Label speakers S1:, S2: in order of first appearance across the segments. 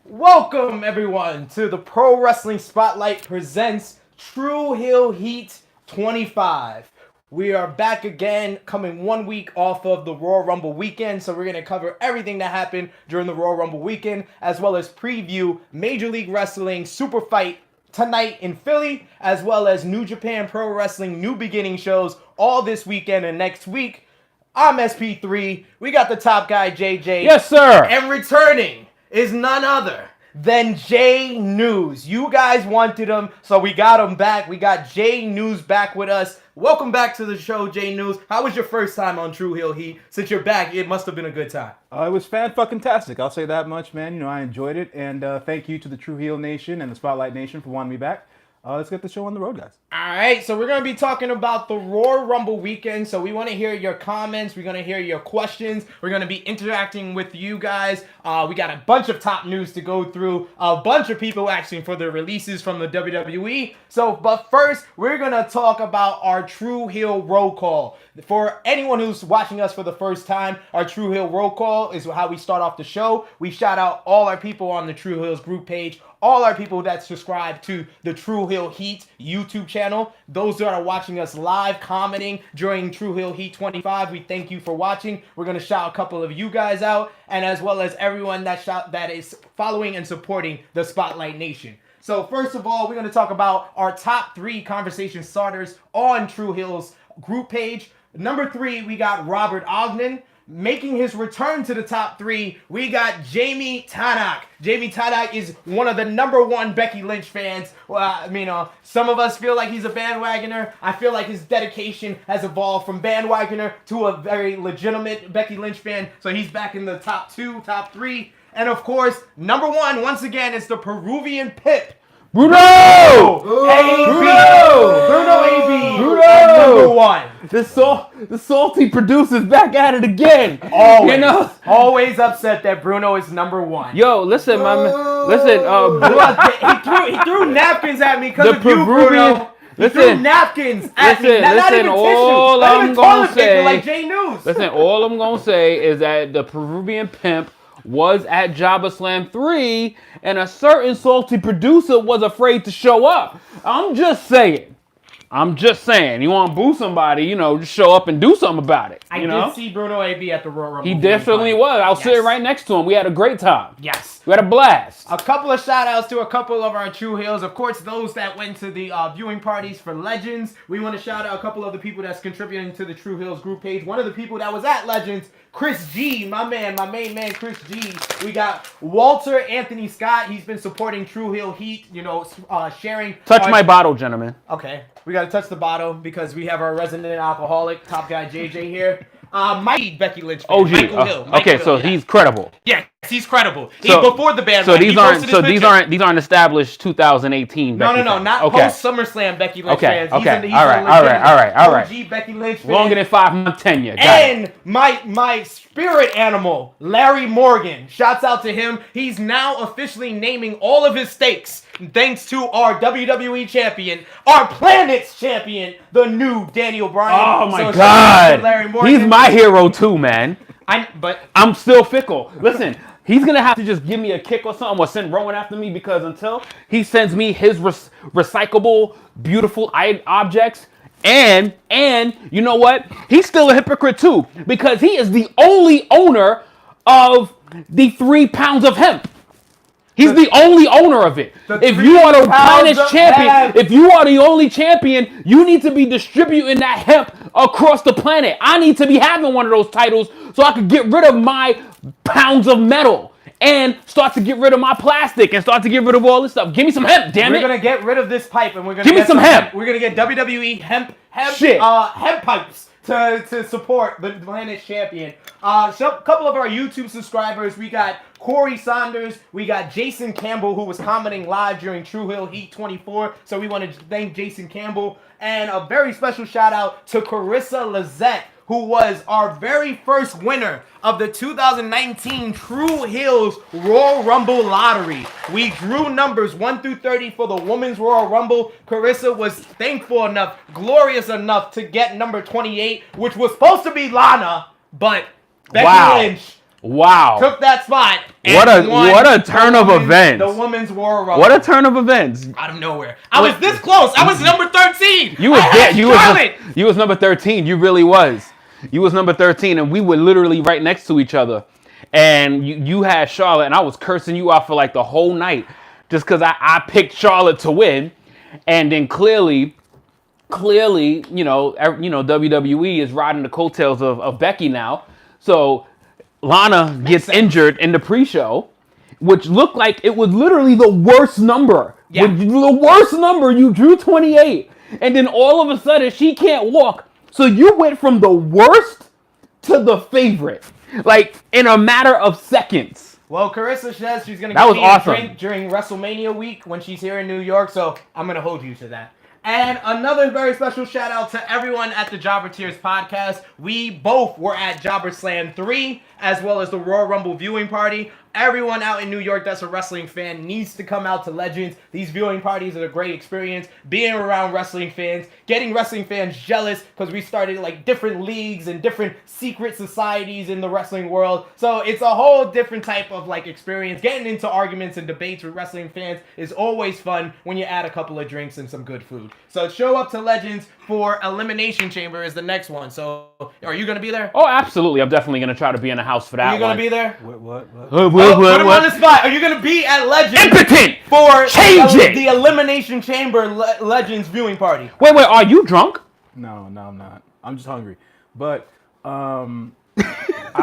S1: Welcome, everyone, to the Pro Wrestling Spotlight presents True Heel Heat 25. We are back again, coming 1 week off of the Royal Rumble weekend, so we're going to cover everything that happened during the Royal Rumble weekend, as well as preview Major League Wrestling Super Fight tonight in Philly, as well as New Japan Pro Wrestling New Beginning shows all this weekend and next week. I'm SP3. We got the top guy, JJ.
S2: Yes, sir.
S1: And returning is none other than J News. You guys wanted him, so we got him back. We got J News back with us. Welcome back to the show, J News. How was your first time on True Heel Heat? Since you're back, it must have been a good time.
S2: It was fan-fucking-tastic. I'll say that much, man. You know, I enjoyed it, and thank you to the True Heel Nation and the Spotlight Nation for wanting me back. Let's get the show on the road, guys.
S1: All right, so we're going to be talking about the Royal Rumble weekend, so we want to hear your comments. We're going to hear your questions. We're going to be interacting with you guys. We got a bunch of top news to go through, a bunch of people asking for their releases from the WWE. But first, we're going to talk about our True Heel roll call. For anyone who's watching us for the first time, our True Heel roll call is how we start off the show. We shout out all our people on the True Heels group page, all our people that subscribe to the True Heel Heat YouTube channel, those that are watching us live, commenting during True Heel Heat 25, we thank you for watching. We're going to shout a couple of you guys out, and as well as everyone that is following and supporting the Spotlight Nation. So first of all, we're going to talk about our top 3 conversation starters on True Heel's group page. Number 3, we got Robert Ogden. Making his return to the top 3, we got Jamie Tanak. Jamie Tanak is one of the #1 Becky Lynch fans. Some of us feel like he's a bandwagoner. I feel like his dedication has evolved from bandwagoner to a very legitimate Becky Lynch fan. So he's back in the top 2, top 3. And of course, #1, once again, is the Peruvian Pip.
S2: Bruno!
S1: Bruno AB! #1.
S2: The salty producer's back at it again.
S1: Always.
S2: You know?
S1: Always upset that Bruno is #1.
S2: Yo, listen, my man. Listen,
S1: he threw napkins at me because of you, Bruno. He threw napkins at me. Not even
S2: all
S1: tissue. Not
S2: I'm
S1: even
S2: gonna
S1: toilet paper
S2: say,
S1: like J News.
S2: Listen, all I'm gonna say is that the Peruvian Pimp was at Jabba Slam 3, and a certain salty producer was afraid to show up. I'm just saying. You want to boo somebody, just show up and do something about it.
S1: I did see Bruno AB at the Royal Rumble.
S2: He definitely was. I was sitting right next to him. We had a great time.
S1: Yes.
S2: We had a blast.
S1: A couple of shout outs to a couple of our True Heels. Of course, those that went to the viewing parties for Legends. We want to shout out a couple of the people that's contributing to the True Heels group page. One of the people that was at Legends, Chris G, my main man, Chris G. We got Walter Anthony Scott. He's been supporting True Heel Heat, sharing.
S2: Touch my bottle, gentlemen.
S1: Okay, we got to touch the bottle because we have our resident alcoholic, top guy JJ here. Mike Becky Lynch.
S2: OG.
S1: Michael Hill.
S2: Okay, so he's credible.
S1: Yeah, he's credible.
S2: So,
S1: before the band.
S2: So these aren't established 2018.
S1: No, not post SummerSlam Becky Lynch fans. All
S2: right.
S1: OG Becky Lynch fans.
S2: Longer than 5 month tenure.
S1: And my spirit animal, Larry Morgan. Shouts out to him. He's now officially naming all of his stakes. Thanks to our WWE champion, our planet's champion, the new Daniel Bryan.
S2: Oh my God.
S1: Larry Morgan.
S2: He's my hero too, man.
S1: But
S2: I'm still fickle. Listen, he's going to have to just give me a kick or something or send Rowan after me, because until he sends me his recyclable, beautiful objects, and you know what? He's still a hypocrite too, because he is the only owner of the 3 pounds of hemp. He's the only owner of it. If you are the planet's champion, if you are the only champion, you need to be distributing that hemp across the planet. I need to be having one of those titles so I can get rid of my pounds of metal and start to get rid of my plastic and start to get rid of all this stuff. Give me some hemp, damn it.
S1: We're going to get rid of this pipe and we're going to
S2: give me some hemp.
S1: We're going to get WWE hemp pipes to support the planet's champion. A couple of our YouTube subscribers, we got Corey Saunders, we got Jason Campbell, who was commenting live during True Heel Heat 24. So we want to thank Jason Campbell. And a very special shout out to Carissa Lizette, who was our very first winner of the 2019 True Heels Royal Rumble Lottery. We drew numbers 1 through 30 for the Women's Royal Rumble. Carissa was thankful enough, glorious enough to get number 28, which was supposed to be Lana, but Becky Lynch
S2: Wow.
S1: took that spot.
S2: What a turn of events.
S1: The women's Royal Rumble.
S2: What a turn of events.
S1: Out of nowhere. I was this close. I was number 13.
S2: You was number 13. You really was. You was number 13, and we were literally right next to each other. And you had Charlotte, and I was cursing you out for like the whole night just because I picked Charlotte to win. And then clearly, WWE is riding the coattails of Becky now. So Lana gets injured in the pre-show, which looked like it was literally the worst number.
S1: Yeah.
S2: The worst number, you drew 28. And then all of a sudden, she can't walk. So you went from the worst to the favorite. Like, in a matter of seconds.
S1: Well, Carissa says she's going to get me a drink during WrestleMania week when she's here in New York, so I'm going to hold you to that. And another very special shout out to everyone at the Jobber Tears podcast. We both were at Jobber Slam 3, as well as the Royal Rumble viewing party. Everyone out in New York that's a wrestling fan needs to come out to Legends. These viewing parties are a great experience. Being around wrestling fans, getting wrestling fans jealous because we started like different leagues and different secret societies in the wrestling world. So it's a whole different type of like experience. Getting into arguments and debates with wrestling fans is always fun when you add a couple of drinks and some good food. So show up to Legends for Elimination Chamber is the next one. So are you going to be there?
S2: Oh, absolutely. I'm definitely going to try to be in the house for that one.
S1: Are you going to be there?
S3: What?
S1: Put him on the spot. Are you going to be at Legends?
S2: Impotent!
S1: For
S2: Change
S1: the Elimination Chamber Legends viewing party.
S2: Wait, are you drunk?
S3: No, I'm not. I'm just hungry. But I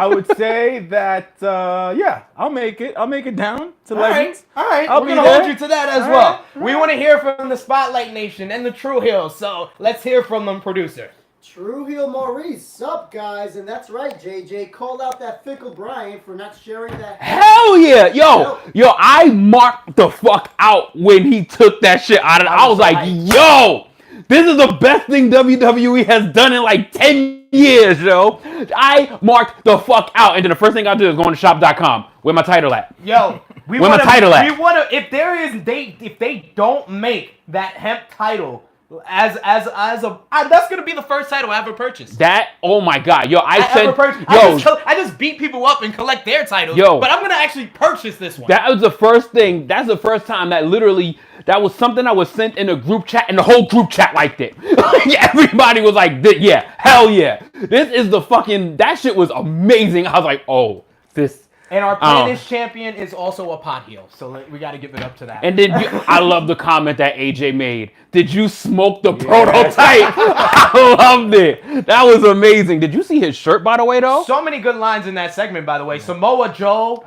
S3: would say that I'll make it. I'll make it down to Legends.
S1: All right.
S3: I'll
S1: We're
S3: be
S1: going to
S3: there.
S1: hold you to that as
S3: All
S1: well.
S3: right.
S1: We want to hear from the Spotlight Nation and the True Hills. So let's hear from them, producer.
S4: True Heel Maurice, sup guys, and that's right, JJ called out that fickle Brian for not sharing that.
S2: Hell yeah, yo, I marked the fuck out when he took that shit out of. I was like, yo, this is the best thing WWE has done in like 10 years, yo. I marked the fuck out, and then the first thing I do is go on to shop.com. Where my title at?
S1: Yo,
S2: Where my title at?
S1: We want to. If they don't make that hemp title as that's gonna be the first title I ever purchased.
S2: That, oh my god, yo, I
S1: just beat people up and collect their titles.
S2: Yo,
S1: but I'm gonna actually purchase this one.
S2: That was the first thing. That's the first time that was something that was sent in a group chat, and the whole group chat liked it. Everybody was like, yeah, hell yeah. This is the fucking, that shit was amazing. I was like, oh, this.
S1: And our Planish champion is also a pot heel, so we got to give it up to that.
S2: And then I love the comment that AJ made. Did you smoke the prototype? I loved it. That was amazing. Did you see his shirt, by the way, though?
S1: So many good lines in that segment, by the way. Samoa Joe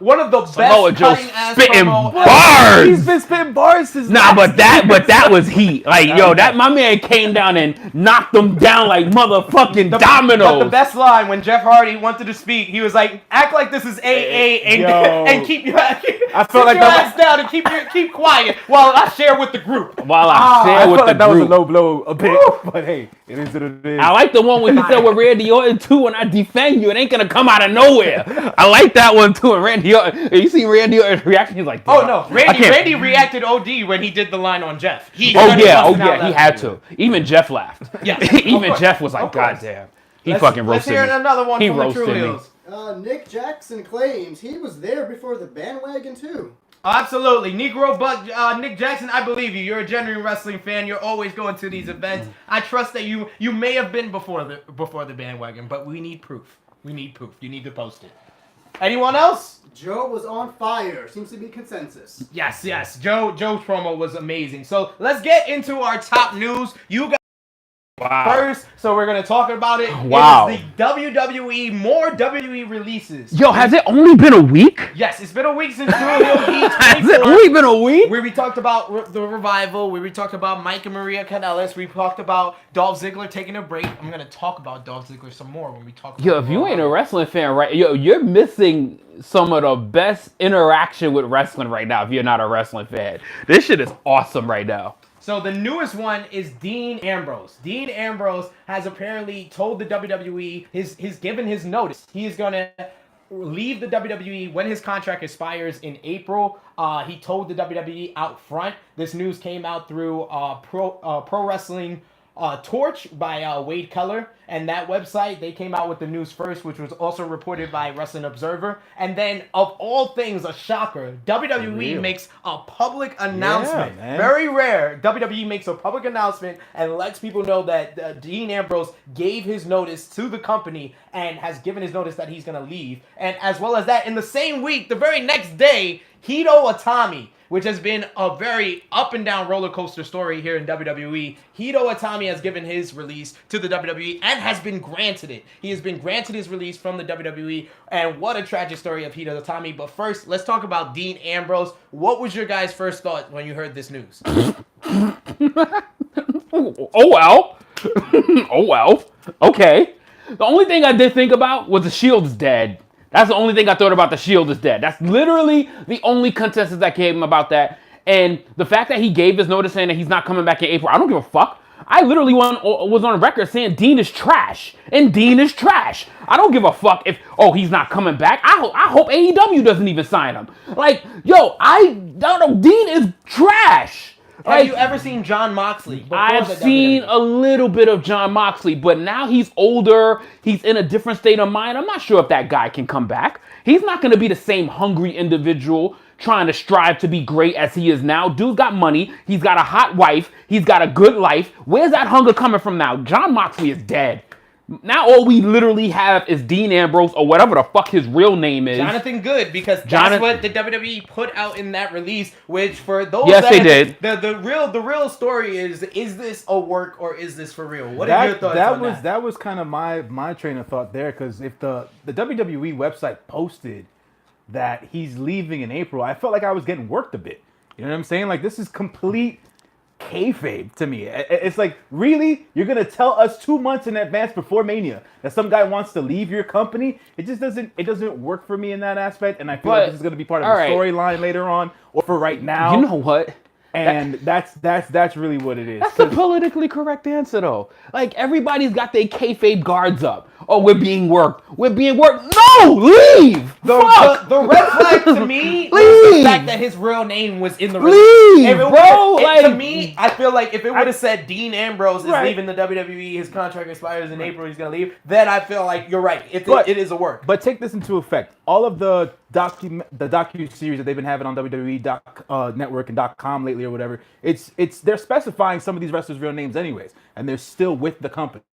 S1: one of the best cutting ass
S2: spitting bars.
S3: He's been spitting bars since.
S2: But that was heat. Like, that my man came down and knocked them down like motherfucking dominoes.
S1: But the best line when Jeff Hardy wanted to speak, he was like, "Act like this is AA and keep your ass down and keep quiet while I share with the group."
S3: I felt like that was a low blow a bit, but hey, it is what it is.
S2: I like the one when he said with Randy Orton too, when I defend you, it ain't gonna come out of nowhere. I like that one too. And Randy Orton, you see Randy Orton's reaction? He's like,
S1: oh no, Randy reacted OD when he did the line on Jeff. He
S2: he had to. Even Jeff laughed. Yeah, even Jeff was like, God damn. He fucking roasted me.
S1: Let's hear another one from the True Hills.
S4: Nick Jackson claims he was there before the bandwagon too.
S1: Absolutely. Negro Buck, Nick Jackson, I believe you. You're a genuine wrestling fan. You're always going to these events. I trust that you may have been before the bandwagon, but we need proof. You need to post it. Anyone else?
S4: Joe was on fire. Seems to be consensus.
S1: Yes. Joe's promo was amazing. So let's get into our top news. You guys first, so we're going to talk about it.
S2: Wow.
S1: It is the WWE, more WWE releases.
S2: Yo, has it only been a week?
S1: Yes, it's been a week since True Heel Heat.
S2: Has it only been a week?
S1: Where we talked about the Revival, where we talked about Mike and Maria Kanellis, we talked about Dolph Ziggler taking a break. I'm going to talk about Dolph Ziggler some more when we talk about
S2: if you ain't a wrestling fan, right? You're missing some of the best interaction with wrestling right now if you're not a wrestling fan. This shit is awesome right now.
S1: So the newest one is Dean Ambrose. Dean Ambrose has apparently told the WWE, he's given his notice. He is going to leave the WWE when his contract expires in April. He told the WWE out front. This news came out through Pro Wrestling Torch by Wade Keller, and that website, they came out with the news first, which was also reported by Wrestling Observer. And then, of all things, a shocker, WWE makes a public announcement.
S3: man.
S1: Very rare. WWE makes a public announcement and lets people know that Dean Ambrose gave his notice to the company and has given his notice that he's going to leave. And as well as that, in the same week, the very next day, Hito Itami, which has been a very up and down roller coaster story here in WWE. Hito Itami has given his release to the WWE and has been granted it. He has been granted his release from the WWE, and what a tragic story of Hito Itami. But first, let's talk about Dean Ambrose. What was your guys' first thought when you heard this news?
S2: Oh, well. Oh, well. Okay. The only thing I did think about was the Shield is dead. That's the only thing I thought about. The Shield is dead. That's literally the only consensus that came about that. And the fact that he gave his notice saying that he's not coming back in April, I don't give a fuck. I literally was on record saying Dean is trash. And Dean is trash. I don't give a fuck if, he's not coming back. I hope AEW doesn't even sign him. Like, yo, I don't know. Dean is trash.
S1: Have you ever seen John Moxley?
S2: I've seen a little bit of John Moxley, but now he's older. He's in a different state of mind. I'm not sure if that guy can come back. He's not going to be the same hungry individual trying to strive to be great as he is now. Dude's got money. He's got a hot wife. He's got a good life. Where's that hunger coming from now? John Moxley is dead. Now all we literally have is Dean Ambrose, or whatever the fuck his real name is.
S1: Jonathan Good, because that's what the WWE put out in that release, which for those
S2: they did.
S1: The real story is this a work or is this for real? What are your thoughts on that?
S3: That was kind of my train of thought there, because if the WWE website posted that he's leaving in April, I felt like I was getting worked a bit. You know what I'm saying? Like, this is complete kayfabe to me. It's like, really? You're gonna tell us 2 months in advance before Mania that some guy wants to leave your company? It just doesn't work for me in that aspect, and I feel like this is gonna be part of the storyline later on, or for right now.
S2: You know what?
S3: And that's really what it is.
S2: That's the politically correct answer, though. Like, everybody's got their kayfabe guards up. Oh, we're being worked. We're being worked. No, leave.
S1: The red flag to me was the fact that his real name was in the
S2: release.
S1: To me, I feel like if it would have said Dean Ambrose is leaving the WWE, his contract expires in April, he's gonna leave, then I feel like you're right. It is a work.
S3: But take this into effect. All of the docu-series that they've been having on WWE Network and .com lately or whatever, they're specifying some of these wrestlers' real names anyways, and they're still with the company.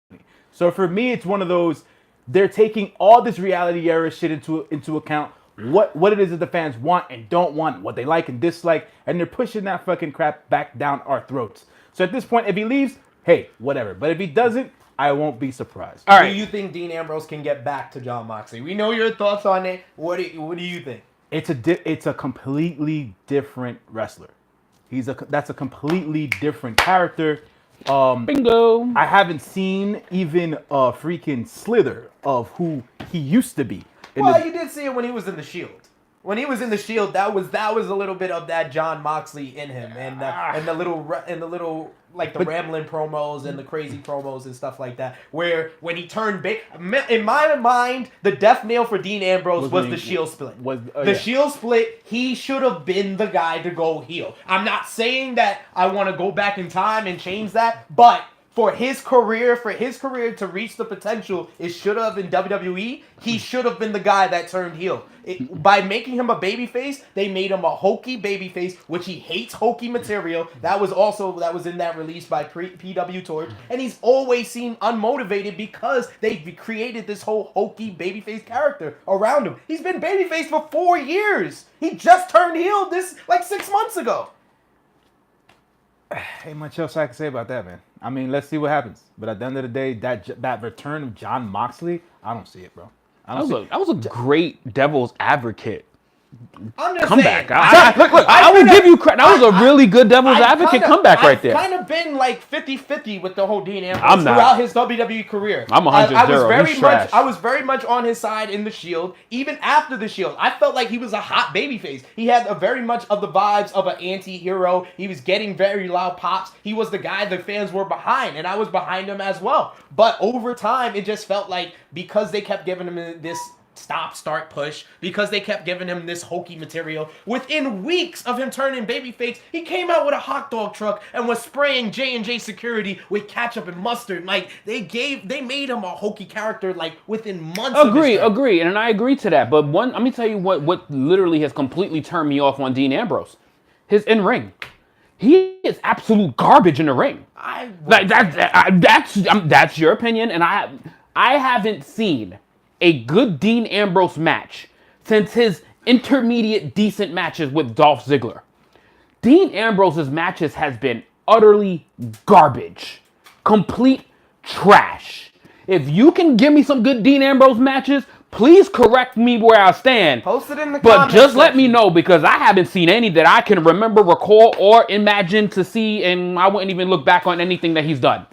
S3: So for me, it's one of those, they're taking all this reality era shit into account, what it is that the fans want and don't want, what they like and dislike, and they're pushing that fucking crap back down our throats. So at this point, if he leaves, hey, whatever. But if he doesn't, I won't be surprised.
S1: All right. Do you think Dean Ambrose can get back to John Moxley? We know your thoughts on it. What do you think?
S3: It's a completely different wrestler. That's a completely different character.
S2: Bingo.
S3: I haven't seen even a freaking slither of who he used to be.
S1: You did see it when he was in the Shield. When he was in the Shield, that was a little bit of that John Moxley in him, and the little like the rambling promos and the crazy promos and stuff like that. Where when he turned in my mind, the death nail for Dean Ambrose was the Shield split. Shield split. He should have been the guy to go heel. I'm not saying that I want to go back in time and change that, but for his career to reach the potential it should have in WWE, he should have been the guy that turned heel. By making him a babyface, they made him a hokey babyface, which he hates hokey material. That was in that release by PW Torch, and he's always seemed unmotivated because they created this whole hokey babyface character around him. He's been babyface for 4 years. He just turned heel this like 6 months ago.
S3: Ain't much else I can say about that, man. I mean, let's see what happens. But at the end of the day, that return of John Moxley, I don't see it, bro.
S2: That was a great devil's advocate.
S1: I'm just
S2: comeback.
S1: saying.
S2: Look, I will give you credit. That was a really good devil's advocate comeback right there.
S1: I've kind of been like 50-50 with the whole Dean Ambrose throughout his WWE career.
S2: I'm 100-0.
S1: I was very much on his side in the Shield. Even after the Shield, I felt like he was a hot babyface. He had a very much of the vibes of an anti-hero. He was getting very loud pops. He was the guy the fans were behind, and I was behind him as well. But over time, it just felt like because they kept giving him this start, push, because they kept giving him this hokey material. Within weeks of him turning babyface, he came out with a hot dog truck and was spraying J&J security with ketchup and mustard. Like, they made him a hokey character, like, within months of his term.
S2: Agree, and I agree to that. But let me tell you what literally has completely turned me off on Dean Ambrose. His in-ring. He is absolute garbage in the ring. That's your opinion, and I haven't seen a good Dean Ambrose match since his intermediate decent matches with Dolph Ziggler. Dean Ambrose's matches has been utterly garbage. Complete trash. If you can give me some good Dean Ambrose matches, please correct me where I stand.
S1: Post it in the
S2: But
S1: comments
S2: just let me
S1: section.
S2: know, because I haven't seen any that I can remember, recall, or imagine to see, and I wouldn't even look back on anything that he's done.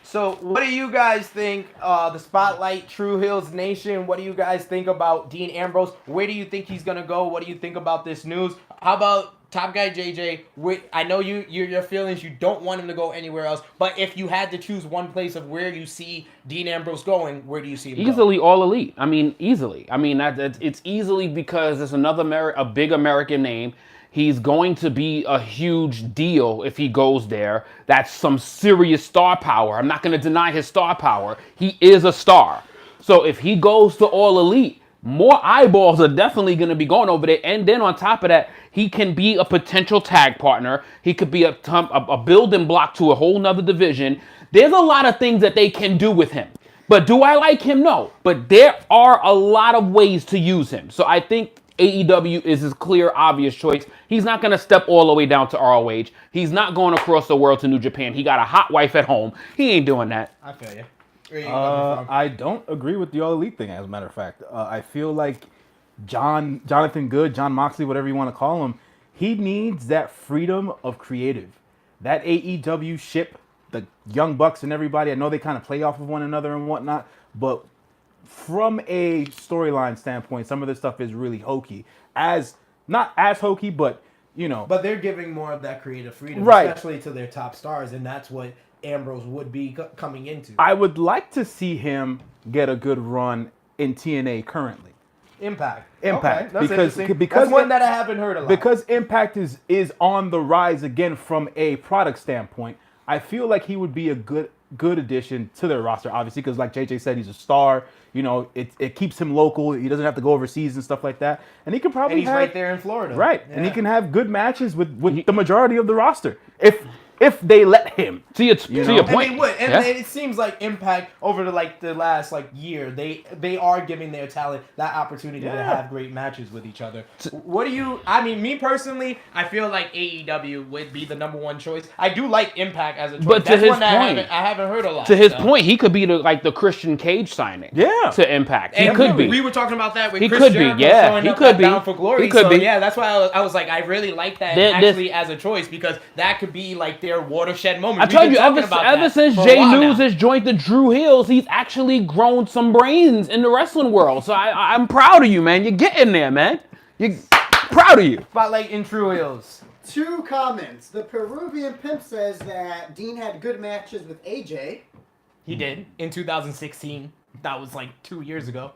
S1: So, what do you guys think, the Spotlight, True Hills Nation, what do you guys think about Dean Ambrose? Where do you think he's going to go? What do you think about this news? How about Top Guy JJ? I know your feelings, you don't want him to go anywhere else, but if you had to choose one place of where you see Dean Ambrose going, where do you see him
S2: Easily All Elite. I mean, easily. I mean, it's easily because it's a big American name. He's going to be a huge deal if he goes there. That's some serious star power. I'm not going to deny his star power. He is a star. So if he goes to All Elite, more eyeballs are definitely going to be going over there. And then on top of that, he can be a potential tag partner. He could be a building block to a whole nother division. There's a lot of things that they can do with him. But do I like him? No. But there are a lot of ways to use him. So I think AEW is his clear, obvious choice. He's not going to step all the way down to ROH. He's not going across the world to New Japan. He got a hot wife at home. He ain't doing that.
S1: I feel you.
S3: I don't agree with the All Elite thing, as a matter of fact. I feel like Jonathan Good, John Moxley, whatever you want to call him, he needs that freedom of creative. That AEW ship, the Young Bucks and everybody, I know they kind of play off of one another and whatnot, but from a storyline standpoint, some of this stuff is really hokey. Not as hokey, but, you know.
S1: But they're giving more of that creative freedom,
S3: right,
S1: especially to their top stars, and that's what Ambrose would be coming into.
S3: I would like to see him get a good run in TNA currently.
S1: Impact.
S3: Okay,
S1: Because that's one that I haven't heard a lot.
S3: Because Impact is on the rise again from a product standpoint. I feel like he would be a good addition to their roster, obviously, because like JJ said, he's a star. You know, it keeps him local. He doesn't have to go overseas and stuff like that. And he could probably
S1: he's right there in Florida.
S3: Right.
S1: Yeah.
S3: And he can have good matches with the majority of the roster. If they let him.
S2: To your point.
S1: And they would. And it seems like Impact over the last year, they are giving their talent that opportunity to have great matches with each other. Me personally, I feel like AEW would be the number one choice. I do like Impact as a choice.
S2: But
S1: that's
S2: to his
S1: one that
S2: point,
S1: I haven't heard a lot.
S2: To his point, he could be the Christian Cage signing.
S3: Yeah.
S2: To Impact. He
S1: And
S2: could be.
S1: We were talking about that with
S2: He
S1: Chris
S2: could be,
S1: Jericho
S2: yeah.
S1: showing
S2: He
S1: up
S2: could
S1: at
S2: be.
S1: Bound for Glory.
S2: He could be.
S1: Yeah, that's why I was like, I really like that as a choice, because that could be like their watershed moment.
S2: I told you, ever since Jay News's joined the Drew Hills, he's actually grown some brains in the wrestling world. So I'm proud of you, man. You're getting there, man. You're proud of you.
S1: Spotlight in True Hills.
S4: 2 comments. The Peruvian Pimp says that Dean had good matches with AJ.
S1: He did in 2016. That was 2 years ago.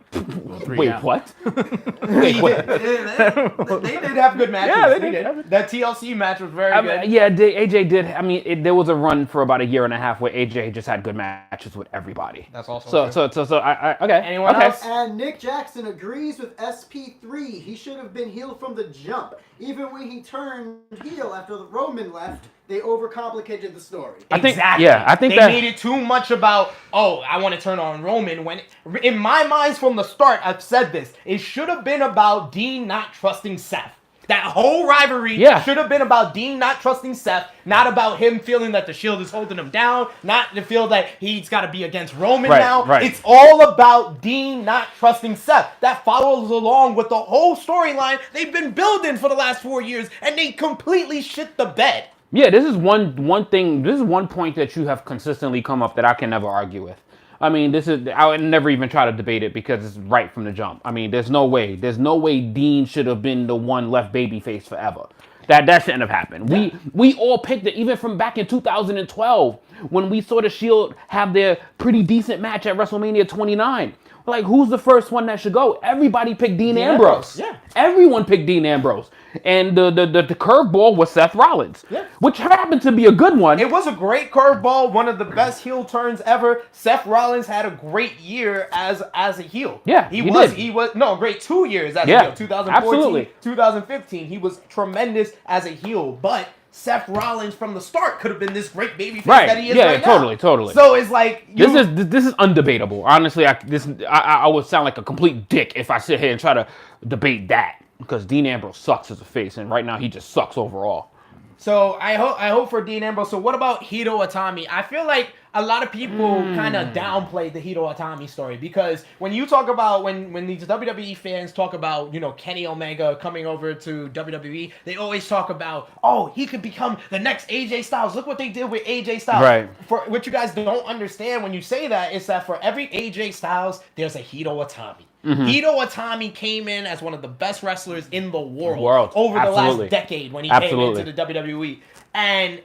S2: Wait, what?
S1: They did have good matches.
S3: Yeah, they
S1: did.
S3: did.
S1: That TLC match was very good.
S2: AJ did. I mean, there was a run for about a year and a half where AJ just had good matches with everybody.
S1: That's also
S2: so. Okay.
S1: Anyone else?
S4: And Nick Jackson agrees with SP3. He should have been heel from the jump. Even when he turned heel after the Roman left, they overcomplicated the story.
S2: I think
S1: they
S2: that
S1: made it too much about, I want to turn on Roman, when in my mind from the start, I've said this, it should have been about Dean not trusting Seth. That whole rivalry should have been about Dean not trusting Seth, not about him feeling that the Shield is holding him down, not to feel that he's got to be against Roman now.
S2: Right.
S1: It's all about Dean not trusting Seth. That follows along with the whole storyline they've been building for the last 4 years, and they completely shit the bed.
S2: Yeah, this is one thing. This is one point that you have consistently come up that I can never argue with. I mean, I would never even try to debate it because it's right from the jump. I mean, there's no way Dean should have been the one left babyface forever. That shouldn't have happened. Yeah. We all picked it, even from back in 2012 when we saw the Shield have their pretty decent match at WrestleMania 29. like, who's the first one that should go? Everybody picked Dean Ambrose.
S1: Yeah.
S2: Everyone picked Dean Ambrose. And the curveball was Seth Rollins, which happened to be a good one.
S1: It was a great curveball, one of the best heel turns ever. Seth Rollins had a great year as a heel.
S2: Yeah,
S1: he
S2: did.
S1: was great 2 years as a heel. 2014,
S2: absolutely.
S1: 2015, he was tremendous as a heel, but Seth Rollins from the start could have been this great babyface that he is right now.
S2: Totally.
S1: So it's like
S2: this is undebatable. Honestly, I would sound like a complete dick if I sit here and try to debate that, because Dean Ambrose sucks as a face, and right now he just sucks overall.
S1: So I hope for Dean Ambrose. So what about Hito Itami? I feel like a lot of people kind of downplayed the Hito Itami story, because when you talk about when these WWE fans talk about, you know, Kenny Omega coming over to WWE, they always talk about, oh, he could become the next AJ Styles. Look what they did with AJ Styles.
S2: Right.
S1: For what you guys don't understand when you say that is that for every AJ Styles, there's a Hito Itami. Hito Itami came in as one of the best wrestlers in the world. Over the last decade when he came into the WWE. And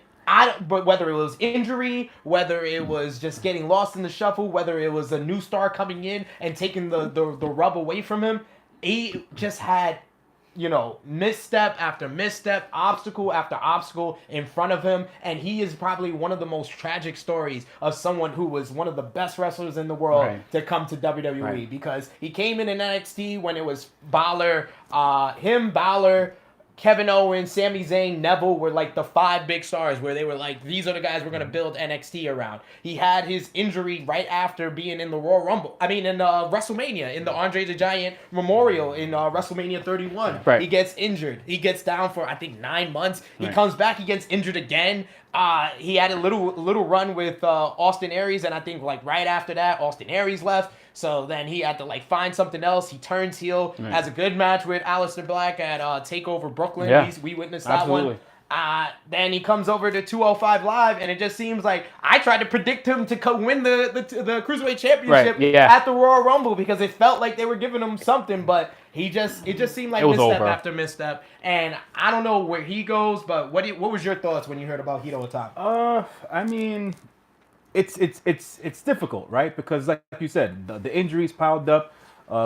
S1: but whether it was injury, whether it was just getting lost in the shuffle, whether it was a new star coming in and taking the rub away from him, he just had, you know, misstep after misstep, obstacle after obstacle in front of him. And he is probably one of the most tragic stories of someone who was one of the best wrestlers in the world to come to WWE, because he came in NXT when it was Balor, Kevin Owens, Sami Zayn, Neville were like the 5 big stars, where they were like, these are the guys we're going to build NXT around. He had his injury right after being in the Royal Rumble. I mean, in WrestleMania, in the Andre the Giant Memorial in WrestleMania 31.
S2: Right.
S1: He gets injured. He gets down for, I think, 9 months. He comes back. He gets injured again. He had a little run with Austin Aries, and I think like right after that, Austin Aries left. So then he had to like find something else. He turns heel, has a good match with Aleister Black at TakeOver Brooklyn.
S2: Yeah.
S1: We witnessed that one. Then he comes over to 205 Live, and it just seems like I tried to predict him to win the Cruiserweight Championship at the Royal Rumble, because it felt like they were giving him something, but it just seemed like misstep after misstep. And I don't know where he goes, but what was your thoughts when you heard about Hito Itami?
S3: I mean, it's difficult, right? Because like you said, the injuries piled up.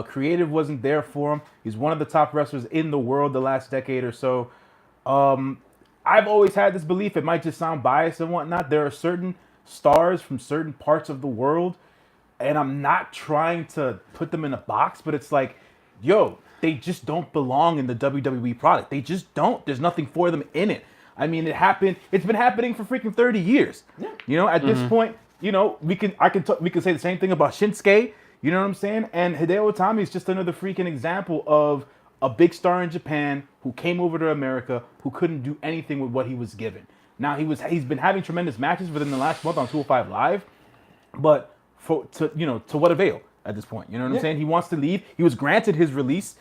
S3: Creative wasn't there for him. He's one of the top wrestlers in the world the last decade or so. I've always had this belief, it might just sound biased and whatnot, there are certain stars from certain parts of the world, and I'm not trying to put them in a box, but it's like, yo, they just don't belong in the WWE product. They just don't. There's nothing for them in it. I mean, it's been happening for freaking 30 years. Yeah. You know, at this point, you know, we can say the same thing about Shinsuke, you know what I'm saying? And Hideo Itami is just another freaking example of a big star in Japan who came over to America who couldn't do anything with what he was given. Now he's been having tremendous matches within the last month on 205 Live, but to what avail at this point? You know what I'm saying? He wants to leave. He was granted his release.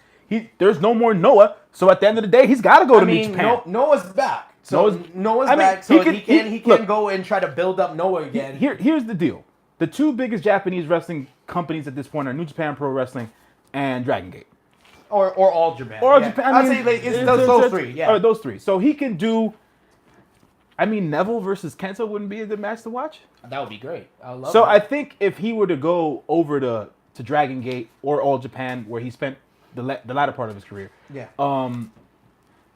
S3: There's no more Noah, so at the end of the day, he's got to go to New Japan.
S1: Noah's back. So Noah's back, so he can go and try to build up Noah again.
S3: Here's the deal. The 2 biggest Japanese wrestling companies at this point are New Japan Pro Wrestling and Dragon Gate.
S1: Or All Japan.
S3: Or Japan.
S1: I'd say like, it's those 3. Yeah.
S3: Or those 3. So he can do. I mean, Neville versus Kenta wouldn't be a good match to watch.
S1: That would be great. I love.
S3: So
S1: that.
S3: I think if he were to go over to Dragon Gate or All Japan, where he spent the latter part of his career,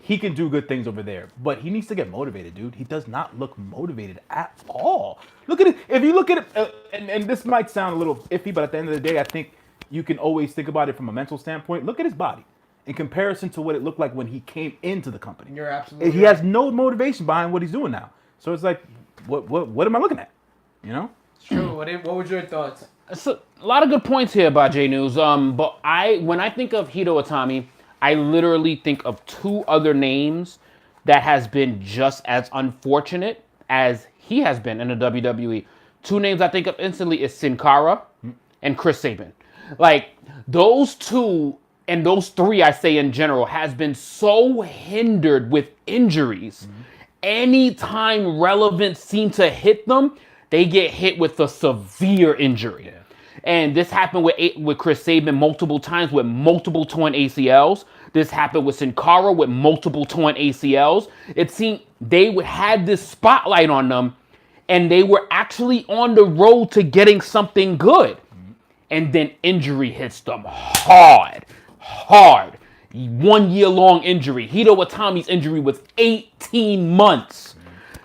S3: he can do good things over there. But he needs to get motivated, dude. He does not look motivated at all. Look at it. If you look at it, and this might sound a little iffy, but at the end of the day, I think you can always think about it from a mental standpoint. Look at his body in comparison to what it looked like when he came into the company.
S1: You're absolutely
S3: He has no motivation behind what he's doing now. So it's like, what am I looking at? You know?
S1: It's true. What were your thoughts?
S2: So, a lot of good points here by J News. But when I think of Hito Itami, I literally think of 2 other names that has been just as unfortunate as he has been in the WWE. 2 names I think of instantly is Sin Cara and Chris Sabin. Like, those 2 and those 3, I say in general, has been so hindered with injuries. Anytime relevant seem to hit them, they get hit with a severe injury. Yeah. And this happened with Chris Sabin multiple times with multiple torn ACLs. This happened with Sin Cara with multiple torn ACLs. It seemed they had this spotlight on them, and they were actually on the road to getting something good. and then injury hits them hard. 1 year long injury. Hideo Itami's injury was 18 months.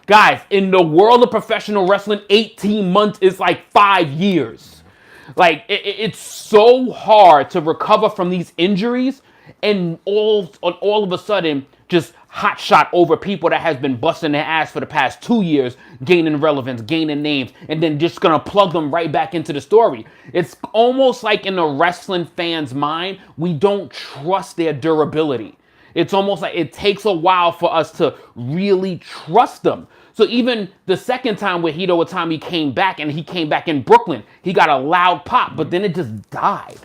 S2: Guys, in the world of professional wrestling, 18 months is like 5 years. Like, it's so hard to recover from these injuries, and all of a sudden, just hot shot over people that has been busting their ass for the past 2 years, gaining relevance, gaining names, and then just gonna plug them right back into the story. It's almost like in the wrestling fan's mind, we don't trust their durability. It's almost like it takes a while for us to really trust them. So even the second time where Hideo Itami came back, and he came back in Brooklyn, he got a loud pop, but then it just died.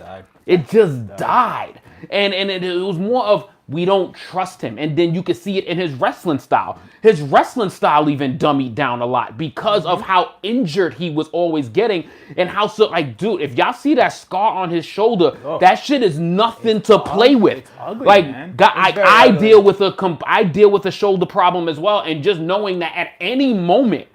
S2: It just died. And it was more of, we don't trust him. And then you can see it in his wrestling style. His wrestling style even dummied down a lot because of how injured he was always getting, and how, so, like, dude, if y'all see that scar on his shoulder, that shit is nothing to play with.
S3: It's ugly,
S2: like,
S3: man.
S2: I deal with a shoulder problem as well, and just knowing that at any moment,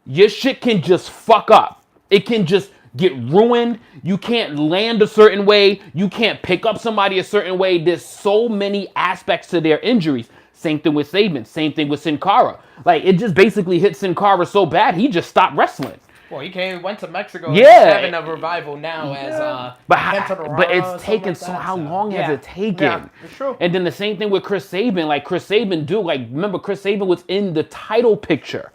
S2: your shit can just fuck up. It can just get ruined. You can't land a certain way. You can't pick up somebody a certain way. There's so many aspects to their injuries. Same thing with Saban. Same thing with Sin Cara. Like, it just basically hit Sin Cara so bad, he just stopped wrestling.
S1: Well, he went to Mexico.
S2: Yeah.
S1: Having a revival now as
S2: But it's taken so. How long has it taken?
S1: Yeah, it's true.
S2: And then the same thing with Chris Sabin. Like, Chris Sabin, dude, like, remember Chris Sabin was in the title picture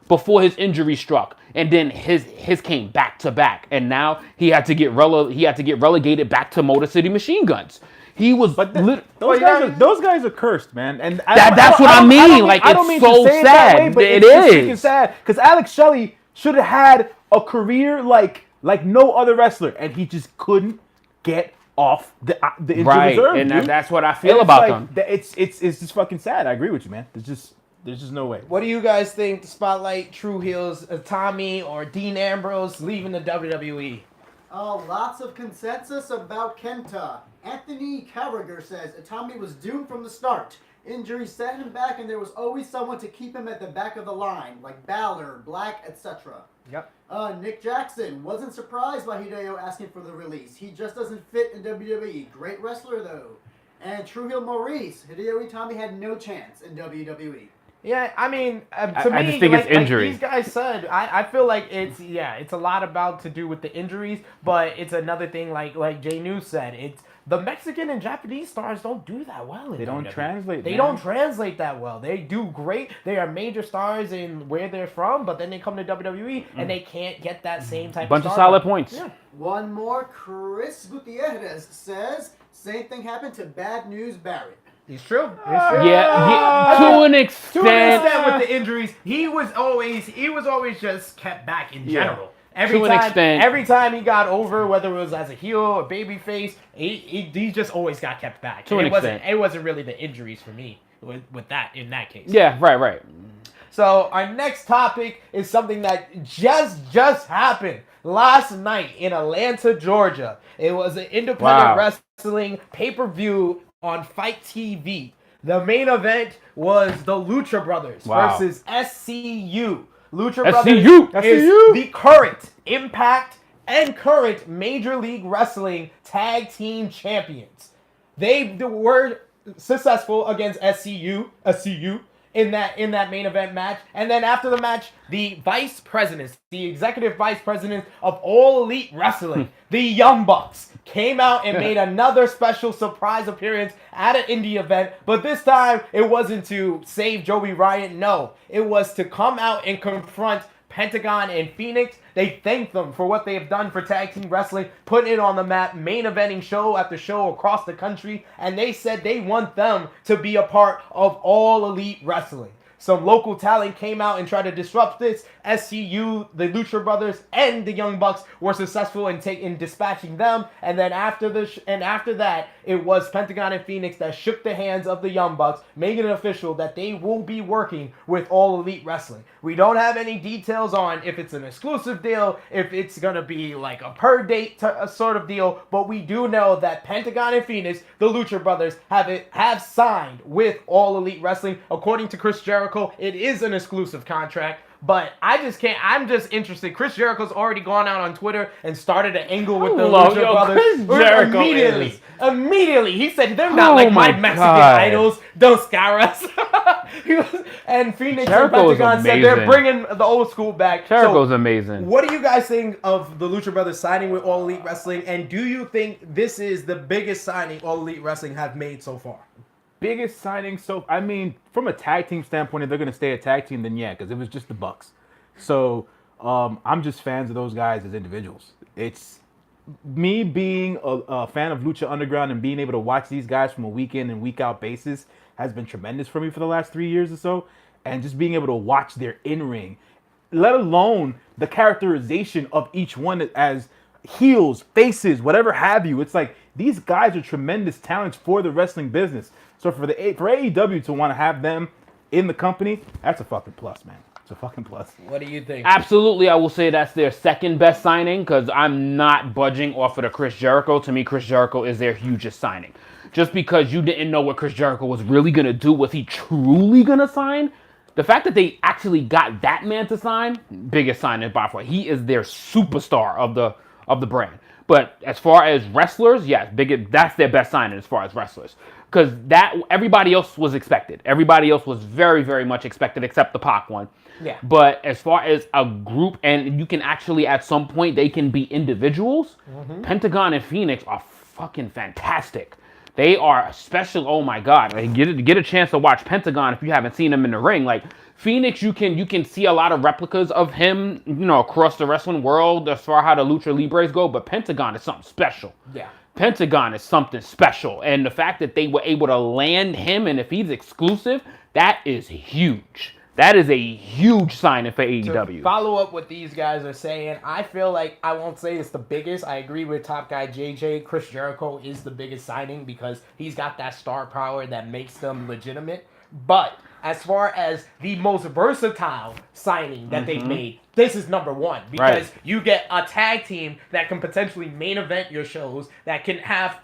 S2: before his injury struck, and then his came back to back, and now he had to get relegated back to Motor City Machine Guns. He was,
S3: those guys are cursed, man. And
S2: that's what I mean. Like,
S3: I don't
S2: it's
S3: mean
S2: so
S3: to say
S2: sad.
S3: It that way, but
S2: It
S3: it's just
S2: is.
S3: freaking sad because Alex Shelley should have had a career like no other wrestler, and he just couldn't get off the injured reserve.
S2: And
S3: dude.
S2: that's what I feel about them.
S3: It's just fucking sad. I agree with you, man. There's just no way.
S1: What do you guys think? The spotlight, True Heels, Tommy or Dean Ambrose leaving the WWE?
S4: Lots of consensus about Kenta. Anthony Carragher says Itami was doomed from the start. Injuries set him back, and there was always someone to keep him at the back of the line, like Balor, Black, etc.
S1: Yep.
S4: Nick Jackson wasn't surprised by Hideo asking for the release. He just doesn't fit in WWE. Great wrestler, though. And True Heel Maurice, Hideo Itami had no chance in WWE.
S1: Yeah, I mean, to
S2: I
S1: me,
S2: just think it's injury.
S1: Like these guys said, I feel like it's a lot about to do with the injuries, but it's another thing like Jay News said. It's the Mexican and Japanese stars don't do that well.
S3: They don't translate.
S1: They don't translate that well. They do great. They are major stars in where they're from, but then they come to WWE and they can't get that same type
S2: Bunch
S1: of
S2: of
S1: star
S2: solid
S1: power.
S2: points.
S1: Yeah.
S4: One more, Chris Gutierrez says, same thing happened to Bad News Barrett.
S1: It's true.
S2: Yeah, to an extent.
S1: To an extent with the injuries, he was always just kept back in general. Every time he got over, whether it was as a heel or babyface, he just always got kept back.
S2: To an extent.
S1: It wasn't really the injuries for me with that in that case.
S2: Yeah, right.
S1: So our next topic is something that just happened last night in Atlanta, Georgia. It was an independent wrestling pay-per-view on Fight TV. The main event was the Lucha Brothers versus SCU. Lucha Brothers is the current Impact and current Major League Wrestling Tag Team Champions. They were successful against SCU in that main event match. And then after the match, the executive vice president of All Elite Wrestling, the Young Bucks, came out and made another special surprise appearance at an indie event. But this time, it wasn't to save Joey Ryan. No, it was to come out and confront Pentagon and Phoenix. They thanked them for what they have done for tag team wrestling, putting it on the map, main eventing show after show across the country, and they said they want them to be a part of All Elite Wrestling. Some local talent came out and tried to disrupt this. SCU, the Lucha Brothers, and the Young Bucks were successful in dispatching them. And then after that, it was Pentagon and Phoenix that shook the hands of the Young Bucks, making it official that they will be working with All Elite Wrestling. We don't have any details on if it's an exclusive deal, if it's going to be like a per date sort of deal, but we do know that Pentagon and Phoenix, the Lucha Brothers, have signed with All Elite Wrestling. According to Chris Jericho, Jericho. It is an exclusive contract. But I just can't. I'm just interested. Chris Jericho's already gone out on Twitter and started an angle with the Lucha Brothers.
S2: Chris Jericho
S1: Immediately, he said they're not like my Mexican idols. Don't scour us. And Phoenix and Pentagon said they're bringing the old school back.
S2: Jericho's amazing.
S1: What do you guys think of the Lucha Brothers signing with All Elite Wrestling? And do you think this is the biggest signing All Elite Wrestling have made so far?
S3: Biggest signing, so I mean, from a tag team standpoint, if they're gonna stay a tag team, then yeah, because it was just the Bucks. So I'm just fans of those guys as individuals. It's me being a fan of Lucha Underground and being able to watch these guys from a week in and week out basis has been tremendous for me for the last 3 years or so, and just being able to watch their in-ring, let alone the characterization of each one as heels, faces, whatever have you. It's like these guys are tremendous talents for the wrestling business. So for AEW to want to have them in the company, that's a fucking plus, man. It's a fucking plus.
S1: What do you think?
S2: Absolutely, I will say that's their second best signing because I'm not budging off of the Chris Jericho. To me, Chris Jericho is their hugest signing. Just because you didn't know what Chris Jericho was really going to do, was he truly going to sign? The fact that they actually got that man to sign, biggest signing by far. He is their superstar of the brand. But as far as wrestlers, yes, that's their best signing as far as wrestlers. Because that everybody else was expected. Everybody else was very, very much expected except the Pac one.
S1: Yeah.
S2: But as far as a group, and you can actually at some point they can be individuals. Pentagon and Phoenix are fucking fantastic. They are special. Oh my God! Like, get a chance to watch Pentagon if you haven't seen him in the ring. Like Phoenix, you can see a lot of replicas of him, across the wrestling world as far as how the Lucha Libres go. But Pentagon is something special.
S1: Yeah.
S2: Pentagon is something special, and the fact that they were able to land him, and if he's exclusive, that is huge. That is a huge signing for AEW.
S1: To follow up what these guys are saying, I feel like I won't say it's the biggest. I agree with Top Guy JJ. Chris Jericho is the biggest signing because he's got that star power that makes them legitimate. But as far as the most versatile signing that they've made, this is number one. Because you get a tag team that can potentially main event your shows, that can have